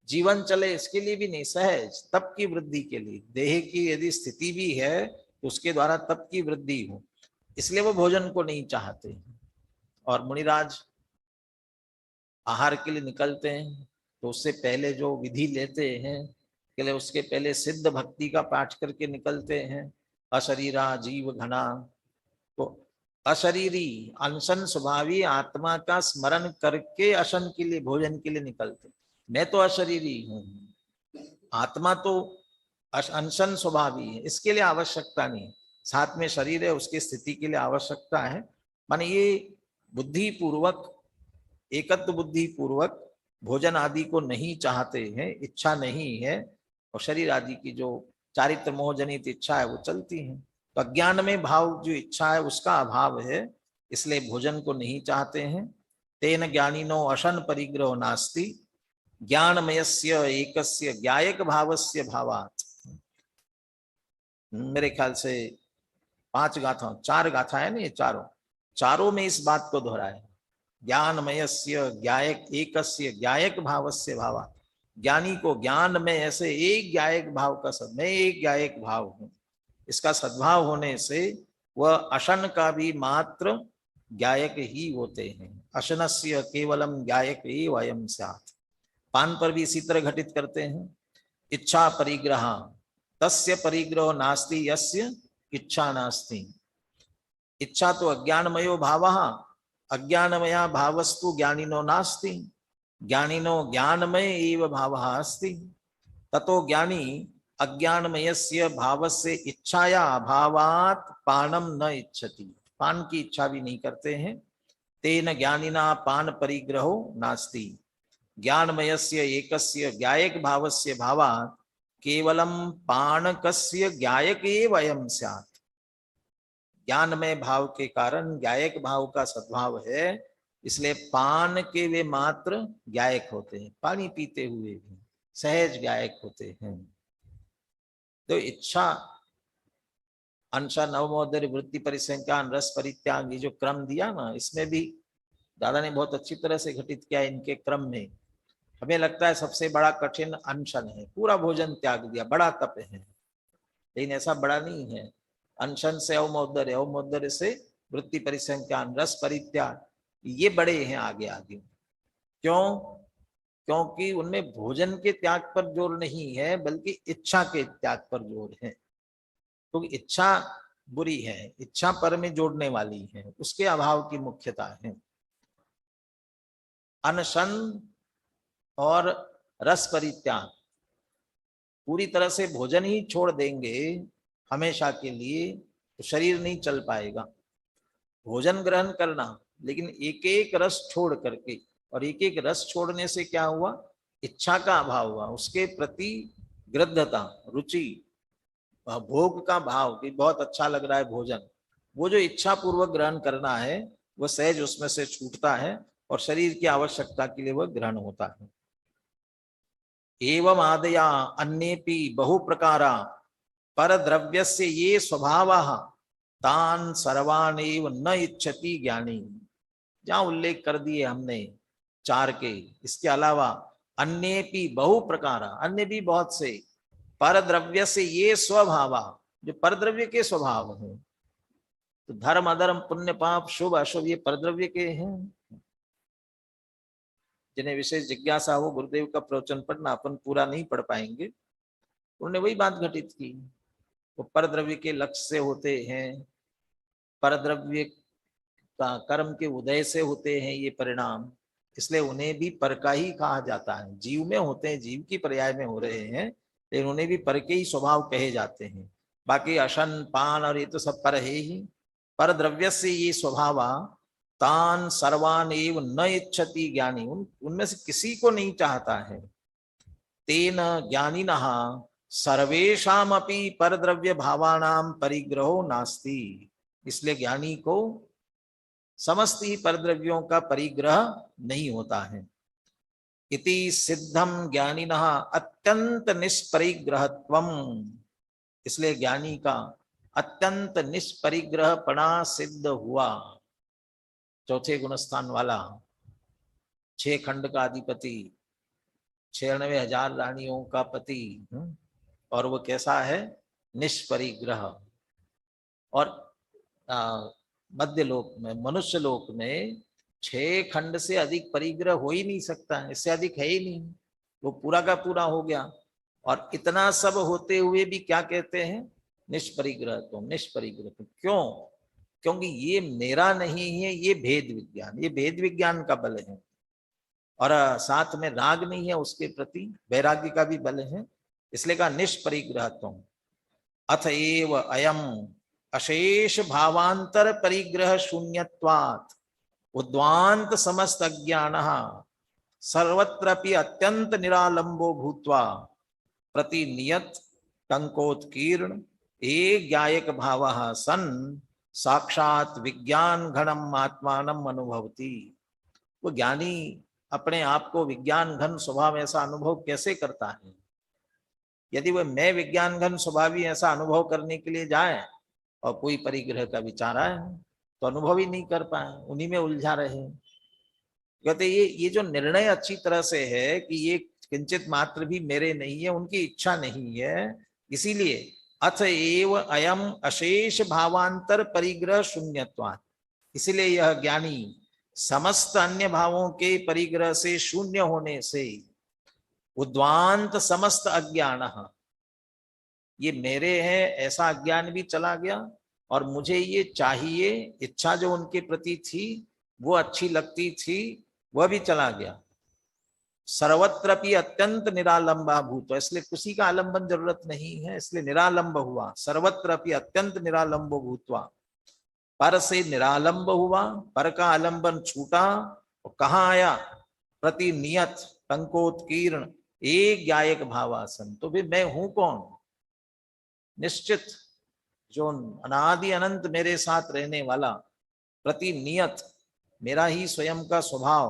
जीवन चले इसके लिए भी नहीं, सहज तप की वृद्धि के लिए। देह की यदि स्थिति भी है तो उसके द्वारा तप की वृद्धि हो, इसलिए वो भोजन को नहीं चाहते हैं। और मुनिराज आहार के लिए निकलते हैं तो उससे पहले जो विधि लेते हैं, के लिए उसके पहले सिद्ध भक्ति का पाठ करके निकलते हैं। अशरीरा जीव घना, तो अशरीरी अनशन स्वभावी आत्मा का स्मरण करके अशन के लिए, भोजन के लिए निकलते। मैं तो अशरीरी हूं, आत्मा तो अनशन स्वभावी है, इसके लिए आवश्यकता नहीं। साथ में शरीर है, उसकी स्थिति के लिए आवश्यकता है। माने ये बुद्धि पूर्वक, एकत्व बुद्धि पूर्वक भोजन आदि को नहीं चाहते हैं, इच्छा नहीं है, और शरीर आदि की जो चारित्र मोह जनित इच्छा है वो चलती है। तो अज्ञान में भाव जो इच्छा है उसका अभाव है, इसलिए भोजन को नहीं चाहते हैं। तेन ज्ञानिनो अशन परिग्रह नास्ति ज्ञानमयस्य एकस्य ज्ञायक भावस्य भावात्। मेरे ख्याल से 5 गाथा, 4 गाथा है ना, ये चारों में इस बात को दोहराया। ज्ञानमयस्य ज्ञायक एकस्य ज्ञायक भावस्य भावात्। ज्ञानी को ज्ञान में ऐसे एक ज्ञायक भाव का सद, मैं एक ज्ञायक भाव हूं, इसका सद्भाव होने से वह अशन का भी मात्र ज्ञायक ही होते हैं। अशनस्य केवलम ज्ञायक एव अयं स्यात्। पान पर भी इसी तरह घटित करते हैं। इच्छा परिग्रह तस्य परिग्रह नास्ति यस्य इच्छा नास्ति। इच्छा तो अज्ञानमयो भावः, अज्ञानमया भावस्तु ज्ञानिनो नास्ति, ज्ञानिनो ज्ञानमय एव भावः अस्ति। ततो ज्ञानी अज्ञानमयस्य भावस्य इच्छाया अभावात् पानम न इच्छति। पान की इच्छा भी नहीं करते हैं। तेन ज्ञानिना पान परिग्रहो नास्ति ज्ञानमयस्य एकस्य ज्ञायक भावस्य भावात् केवलम पानकस्य ज्ञायक एव अयं स्यात्। ज्ञानमय भाव के कारण ज्ञायक भाव का सद्भाव है, इसलिए पान के वे मात्र ज्ञायक होते हैं, पानी पीते हुए भी सहज ज्ञायक होते हैं। तो इच्छा अंशा नवमोदर वृत्ति परिसंख्यान रस परित्याग, ये जो क्रम दिया ना, इसमें भी दादा ने बहुत अच्छी तरह से घटित किया। इनके क्रम में हमें लगता है सबसे बड़ा कठिन अनशन है, पूरा भोजन त्याग दिया, बड़ा तप है, लेकिन ऐसा बड़ा नहीं है। अनशन से अवमोदर, अवमोदर से वृत्ति परिसंख्यान, रस परित्याग, ये बड़े हैं आगे आगे। क्यों? क्योंकि उनमें भोजन के त्याग पर जोर नहीं है, बल्कि इच्छा के त्याग पर जोर है। क्योंकि तो इच्छा बुरी है, इच्छा पर में जोड़ने वाली है, उसके अभाव की मुख्यता है। अनशन और रस परित्याग, पूरी तरह से भोजन ही छोड़ देंगे हमेशा के लिए तो शरीर नहीं चल पाएगा। भोजन ग्रहण करना, लेकिन एक एक रस छोड़ करके, और एक एक रस छोड़ने से क्या हुआ? इच्छा का अभाव हुआ, उसके प्रति गृद्धता, रुचि, भोग का भाव कि बहुत अच्छा लग रहा है भोजन, वो जो इच्छा पूर्वक ग्रहण करना है वो सहज उसमें से छूटता है और शरीर की आवश्यकता के लिए वह ग्रहण होता है। एवं आदया अन्येपि बहु प्रकारा पर द्रव्यस्य ये स्वभावः तान सर्वानेव न इच्छति ज्ञानी। जहां उल्लेख कर दिए हमने 4 के, इसके अलावा अन्येपि बहु प्रकारा, अन्य भी बहुत से, पर द्रव्य से ये स्वभाव, जो परद्रव्य के स्वभाव हैं। तो धर्म अधर्म पुण्य पाप शुभ अशुभ ये परद्रव्य के हैं। जिन्हें विशेष जिज्ञासा हो गुरुदेव का प्रवचन पढ़ना, अपन पूरा नहीं पढ़ पाएंगे। उन्होंने वही बात घटित की, वो परद्रव्य के लक्ष्य से होते हैं, परद्रव्य का कर्म के उदय से होते हैं ये परिणाम, इसलिए उन्हें भी पर का ही कहा जाता है। जीव में होते हैं, जीव की पर्याय में हो रहे हैं, लेकिन उन्हें भी पर के ही स्वभाव कहे जाते हैं। बाकी अशन पान और ये तो सब पर है ही। पर द्रव्य से ये स्वभाव तान सर्वान एव न इच्छति ज्ञानी, उनमें से किसी को नहीं चाहता है। तेन ज्ञानिनः सर्वेषामपि परद्रव्य भावानां परिग्रहो नास्ति, इसलिए ज्ञानी को समस्त ही परद्रव्यों का परिग्रह नहीं होता है। इति सिद्धम ज्ञानिनः अत्यंत निष्परिग्रहत्वम, इसलिए ज्ञानी का अत्यंत निष्परिग्रहपणा सिद्ध हुआ। चौथे गुणस्थान वाला, 6 खंड का अधिपति, 96,000 रानियों का पति, और वो कैसा है? निष्परिग्रह। और मध्य लोक में, मनुष्य लोक में 6 खंड से अधिक परिग्रह हो ही नहीं सकता, इससे अधिक है ही नहीं, वो पूरा का पूरा हो गया। और इतना सब होते हुए भी क्या कहते हैं? निष्परिग्रह। तो निष्परिग्रह क्यों? क्योंकि ये मेरा नहीं है, ये भेद विज्ञान, ये भेद विज्ञान का बल है। और साथ में राग नहीं है उसके प्रति, वैराग्य का भी बल है, इसलिए कहा निष्परिग्रह। अथ एव अयम अशेष भावांतर परिग्रह शून्यत्वात् उद्वांत समस्त अज्ञानः सर्वत्रपि अत्यंत निरालंबो भूत्वा प्रतिनियत टंकोत्कीर्ण एक ज्ञायक भावः सन् साक्षात विज्ञान घनम आत्मानम अनुभवति। वो ज्ञानी अपने आप को विज्ञान घन स्वभाव ऐसा अनुभव कैसे करता है? यदि वह मैं विज्ञान घन स्वभावी ऐसा अनुभव करने के लिए जाए और कोई परिग्रह का विचार आए तो अनुभव ही नहीं कर पाए, उन्हीं में उलझा रहे। कहते ये जो निर्णय अच्छी तरह से है कि ये किंचित मात्र भी मेरे नहीं है, उनकी इच्छा नहीं है, इसीलिए अथ एव अयम अशेष भावांतर परिग्रह शून्यत्वात्, इसीलिए यह ज्ञानी समस्त अन्य भावों के परिग्रह से शून्य होने से उद्वांत समस्त अज्ञान, ये मेरे हैं ऐसा अज्ञान भी चला गया, और मुझे ये चाहिए इच्छा जो उनके प्रति थी वो अच्छी लगती थी वह भी चला गया। सर्वत्रपि अत्यंत निरालंबा भूत, इसलिए किसी का आलंबन जरूरत नहीं है, इसलिए निरालंब हुआ। सर्वत्रपि अत्यंत निरालंब भूतवा, पर से निरालंब हुआ, पर का आलंबन छूटा और कहाँ आया? प्रतिनियत टंकोत्कीर्ण एक ज्ञायक भावासन। तो भी मैं हूं कौन? निश्चित जो अनादि अनंत मेरे साथ रहने वाला, प्रतिनियत मेरा ही स्वयं का स्वभाव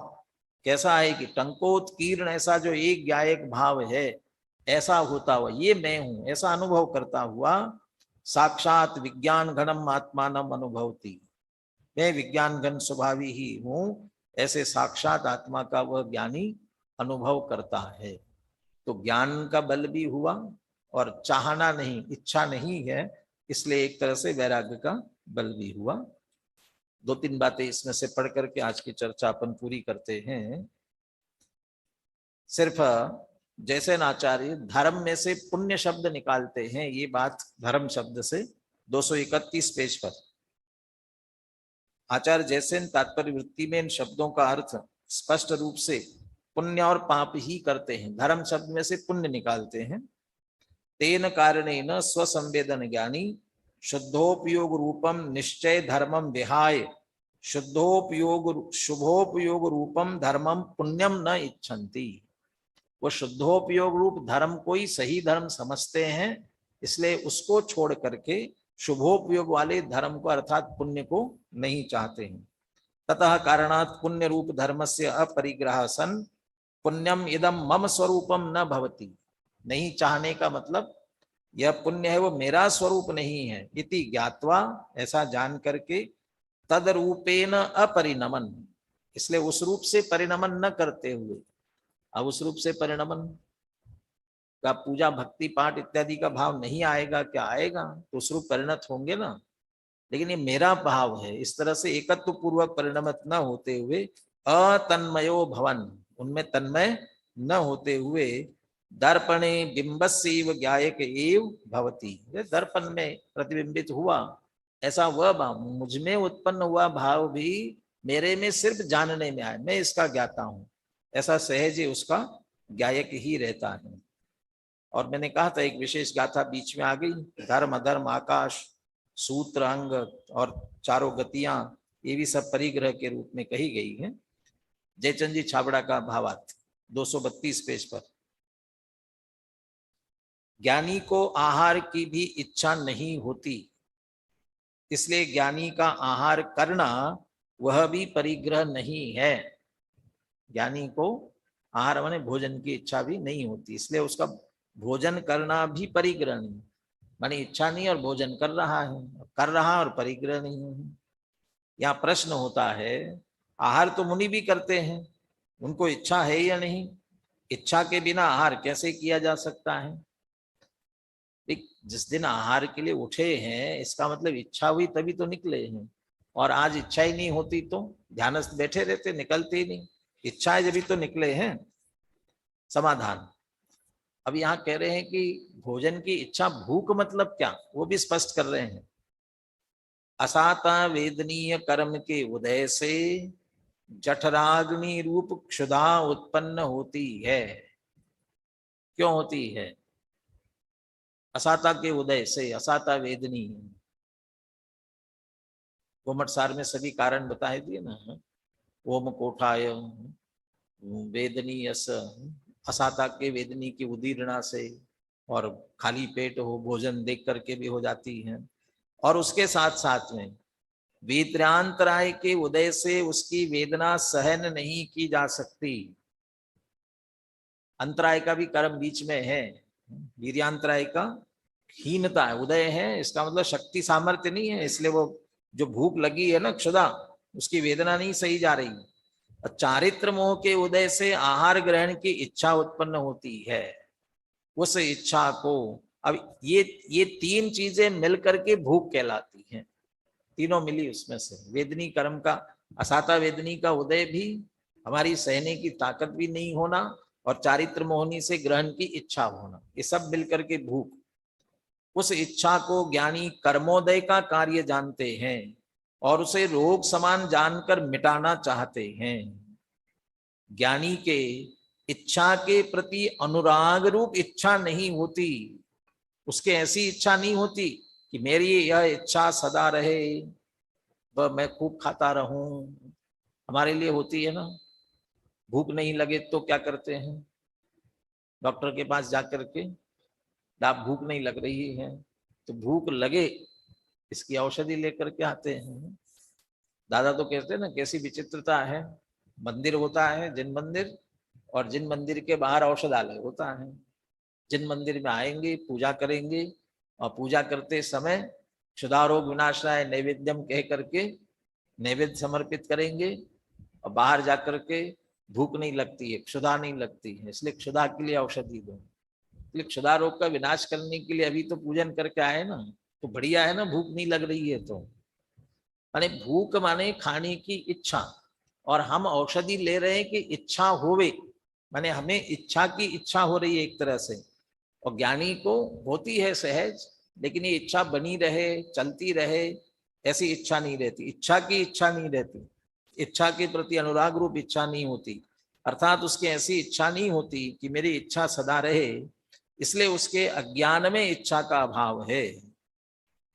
कैसा है कि टंकोत्कीर्ण, ऐसा जो एक ज्ञायक भाव है ऐसा होता हुआ ये मैं हूं, ऐसा अनुभव करता हुआ साक्षात विज्ञान घनम आत्मानम अनुभवती, मैं विज्ञान घन स्वभावी ही हूं, ऐसे साक्षात आत्मा का वह ज्ञानी अनुभव करता है। तो ज्ञान का बल भी हुआ और चाहना नहीं, इच्छा नहीं है, इसलिए एक तरह से वैराग्य का बल भी हुआ। 2-3 बातें इसमें से पढ़ करके आज की चर्चा अपन पूरी करते हैं। सिर्फ जैसे आचार्य धर्म में से पुण्य शब्द निकालते हैं, ये बात धर्म शब्द से 231 पेज पर आचार्य जैसे तात्पर्य वृत्ति में इन शब्दों का अर्थ स्पष्ट रूप से पुण्य और पाप ही करते हैं। धर्म शब्द में से पुण्य निकालते हैं। तेन कारणेन स्वसंवेदन ज्ञानी शुद्धोपयोग रूपम निश्चय धर्मम विहाय शुभोपयोग रूपम धर्मम पुण्यम न इच्छन्ति। वो शुद्धोपयोग रूप धर्म को ही सही धर्म समझते हैं, इसलिए उसको छोड़ करके शुभोपयोग वाले धर्म को अर्थात पुण्य को नहीं चाहते हैं। ततः कारणात् पुण्य रूप धर्म से अपरिग्रह सन पुण्यम इदम मम स्वरूपम न भवति। नहीं चाहने का मतलब यह पुण्य है वो मेरा स्वरूप नहीं है। इति ज्ञात्वा, ऐसा जान करके, तद रूपेण अपरिणमन, इसलिए उस रूप से परिणमन न करते हुए। अब उस रूप से परिणमन का पूजा भक्ति पाठ इत्यादि का भाव नहीं आएगा, क्या आएगा? तो उस रूप परिणत होंगे ना, लेकिन ये मेरा भाव है, इस तरह से एकत्व पूर्वक परिणमित न होते हुए अतन्मयो भवन, उनमें तन्मय न होते हुए दर्पणे बिंबस्यैव ज्ञायक एव भवति, दर्पण में प्रतिबिंबित हुआ ऐसा वह भाव, मुझ में उत्पन्न हुआ भाव भी मेरे में सिर्फ जानने में आए, मैं इसका ज्ञाता हूं, ऐसा सहज ही उसका ज्ञायक ही रहता है। और मैंने कहा था एक विशेष गाथा बीच में आ गई, धर्म अधर्म आकाश सूत्र अंग और चारों गतियां, ये भी सब परिग्रह के रूप में कही गई है। जयचंद जी छाबड़ा का भावार्थ 232 पेज पर। ज्ञानी को आहार की भी इच्छा नहीं होती, इसलिए ज्ञानी का आहार करना वह भी परिग्रह नहीं है। ज्ञानी को आहार माने भोजन की इच्छा भी नहीं होती, इसलिए उसका भोजन करना भी परिग्रह नहीं, माने इच्छा नहीं और भोजन कर रहा और परिग्रह नहीं है। यहाँ प्रश्न होता है, आहार तो मुनि भी करते हैं, उनको इच्छा है या नहीं? इच्छा के बिना आहार कैसे किया जा सकता है? जिस दिन आहार के लिए उठे हैं इसका मतलब इच्छा हुई तभी तो निकले हैं, और आज इच्छा ही नहीं होती तो ध्यानस्थ बैठे रहते, निकलते ही नहीं। इच्छा है जब तो निकले हैं। समाधान अब यहाँ कह रहे हैं कि भोजन की इच्छा, भूख मतलब क्या, वो भी स्पष्ट कर रहे हैं। असाता वेदनीय कर्म के उदय से जठराग्नि रूप क्षुधा उत्पन्न होती है। क्यों होती है? असाता के उदय से, असाता वेदनी, गोमटसार में सभी कारण बताए दिए ना। ओम कोठाय वेदनी अस, असाता के वेदनी की उदीरणा से, और खाली पेट हो भोजन देख करके भी हो जाती है। और उसके साथ साथ में वीर्यांतराय के उदय से उसकी वेदना सहन नहीं की जा सकती। अंतराय का भी कर्म बीच में है, वीर्यांतराय का हीनता है, उदय है, इसका मतलब शक्ति सामर्थ्य नहीं है, इसलिए वो जो भूख लगी है ना क्षुधा, उसकी वेदना नहीं सही जा रही। चारित्र मोह के उदय से आहार ग्रहण की इच्छा उत्पन्न होती है। उस इच्छा को, अब ये तीन चीजें मिलकर के भूख कहलाती हैं, तीनों मिली उसमें से। वेदनी कर्म का, असाता वेदनी का उदय भी, हमारी सहने की ताकत भी नहीं होना, और चारित्र मोहनी से ग्रहण की इच्छा होना, ये सब मिलकर के भूख। उस इच्छा को ज्ञानी कर्मोदय का कार्य जानते हैं और उसे रोग समान जानकर मिटाना चाहते हैं। ज्ञानी के इच्छा के प्रति अनुराग रूप इच्छा नहीं होती, उसके ऐसी इच्छा नहीं होती कि मेरी यह इच्छा सदा रहे, वह मैं खूब खाता रहूं। हमारे लिए होती है ना, भूख नहीं लगे तो क्या करते हैं, डॉक्टर के पास जाकर के, आप भूख नहीं लग रही है तो भूख लगे इसकी औषधि लेकर के आते हैं। दादा तो कहते हैं ना, कैसी विचित्रता है, मंदिर होता है जिन मंदिर, और जिन मंदिर के बाहर औषधालय होता है। जिन मंदिर में आएंगे पूजा करेंगे, और पूजा करते समय क्षुधा रोग विनाशाय नैवेद्यम कह करके नैवेद्य समर्पित करेंगे, और बाहर जाकर के भूख नहीं लगती है, क्षुधा नहीं लगती है, इसलिए क्षुधा के लिए औषधि दो। इसलिए क्षुधा रोग का विनाश करने के लिए अभी तो पूजन करके आए ना, तो बढ़िया है ना, भूख नहीं लग रही है तो। माने भूख माने खाने की इच्छा, और हम औषधि ले रहे हैं कि इच्छा होवे, माने हमें इच्छा की इच्छा हो रही है एक तरह से। और ज्ञानी को होती है सहज, लेकिन ये इच्छा बनी रहे, चलती रहे, ऐसी इच्छा नहीं रहती, इच्छा की इच्छा नहीं रहती, इच्छा के प्रति अनुराग रूप इच्छा नहीं होती। अर्थात उसकी ऐसी इच्छा नहीं होती कि मेरी इच्छा सदा रहे, इसलिए उसके अज्ञान में इच्छा का अभाव है।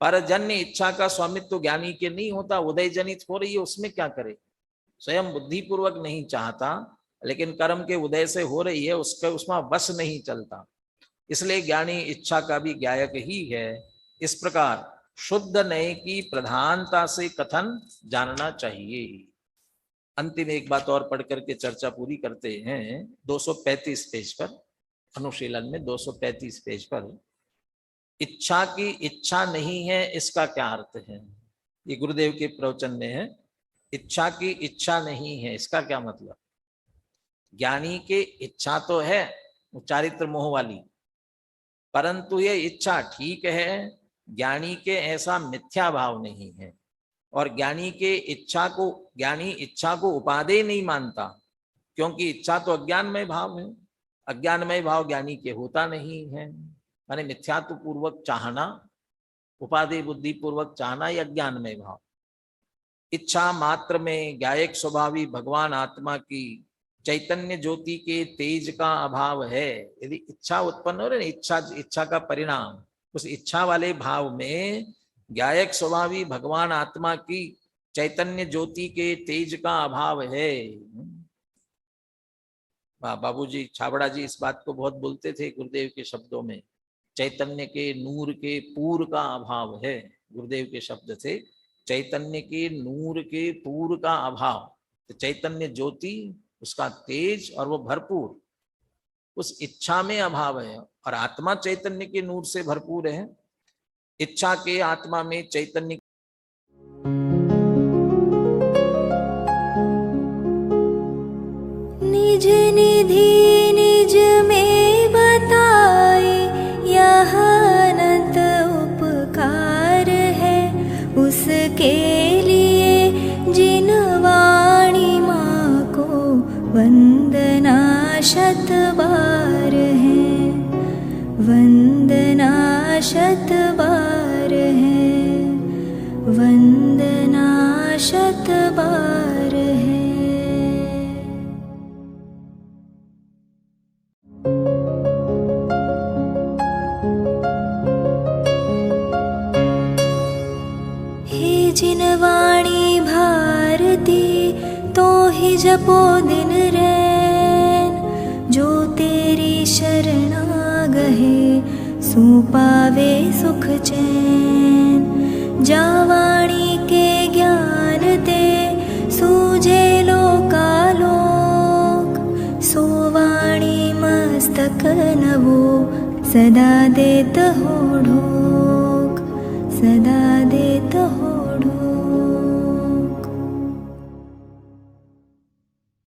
परजन्य इच्छा का स्वामित्व तो ज्ञानी के नहीं होता, उदय जनित हो रही है, उसमें क्या करे, स्वयं बुद्धिपूर्वक नहीं चाहता, लेकिन कर्म के उदय से हो रही है, उसका उसमें बस नहीं चलता, इसलिए ज्ञानी इच्छा का भी ज्ञायक ही है। इस प्रकार शुद्ध नए की प्रधानता से कथन जानना चाहिए। अंतिम एक बात और पढ़ करके चर्चा पूरी करते हैं। 235 पेज पर, अनुशीलन में 235 पेज पर, इच्छा की इच्छा नहीं है, इसका क्या अर्थ है? ये गुरुदेव के प्रवचन में है, इच्छा की इच्छा नहीं है, इसका क्या मतलब? ज्ञानी के इच्छा तो है चारित्र मोह वाली, परंतु ये इच्छा ठीक है, ज्ञानी के ऐसा मिथ्या भाव नहीं है, और ज्ञानी के इच्छा को, ज्ञानी इच्छा को उपादेय नहीं मानता, क्योंकि इच्छा तो अज्ञानमय भाव है, अज्ञानमय भाव ज्ञानी के होता नहीं है। माने मिथ्यात्व पूर्वक चाहना, उपाधि बुद्धि पूर्वक चाहना, यह अज्ञानमय भाव। इच्छा मात्र में ज्ञायक स्वभावी भगवान आत्मा की चैतन्य ज्योति के तेज का अभाव है। यदि इच्छा उत्पन्न हो रही, इच्छा का परिणाम, उस इच्छा वाले भाव में ज्ञायक स्वभावी भगवान आत्मा की चैतन्य ज्योति के तेज का अभाव है। बाबूजी छाबड़ा जी इस बात को बहुत बोलते थे गुरुदेव के शब्दों में, चैतन्य के नूर के पूर का अभाव है। गुरुदेव के शब्द थे चैतन्य के नूर के पूर का अभाव। तो चैतन्य ज्योति, उसका तेज और वो भरपूर, उस इच्छा में अभाव है। और आत्मा चैतन्य के नूर से भरपूर है। इच्छा के आत्मा में चैतन्य निज निधि निज में बताए, यह अनंत उपकार है उसके लिए जिन वाणी माँ को वंदना शत बार है, वंदना शत बार है, वंदना शत बार है। हे जिन वाणी भारती तो ही जपो दिन रैन, जो तेरी शरणा गहे सो पावे सुख चैन। जा वाणी के ज्ञान ते सूझे लोकालोक, सो वाणी मस्तक नवो सदा देत हो ढोक, सदा दे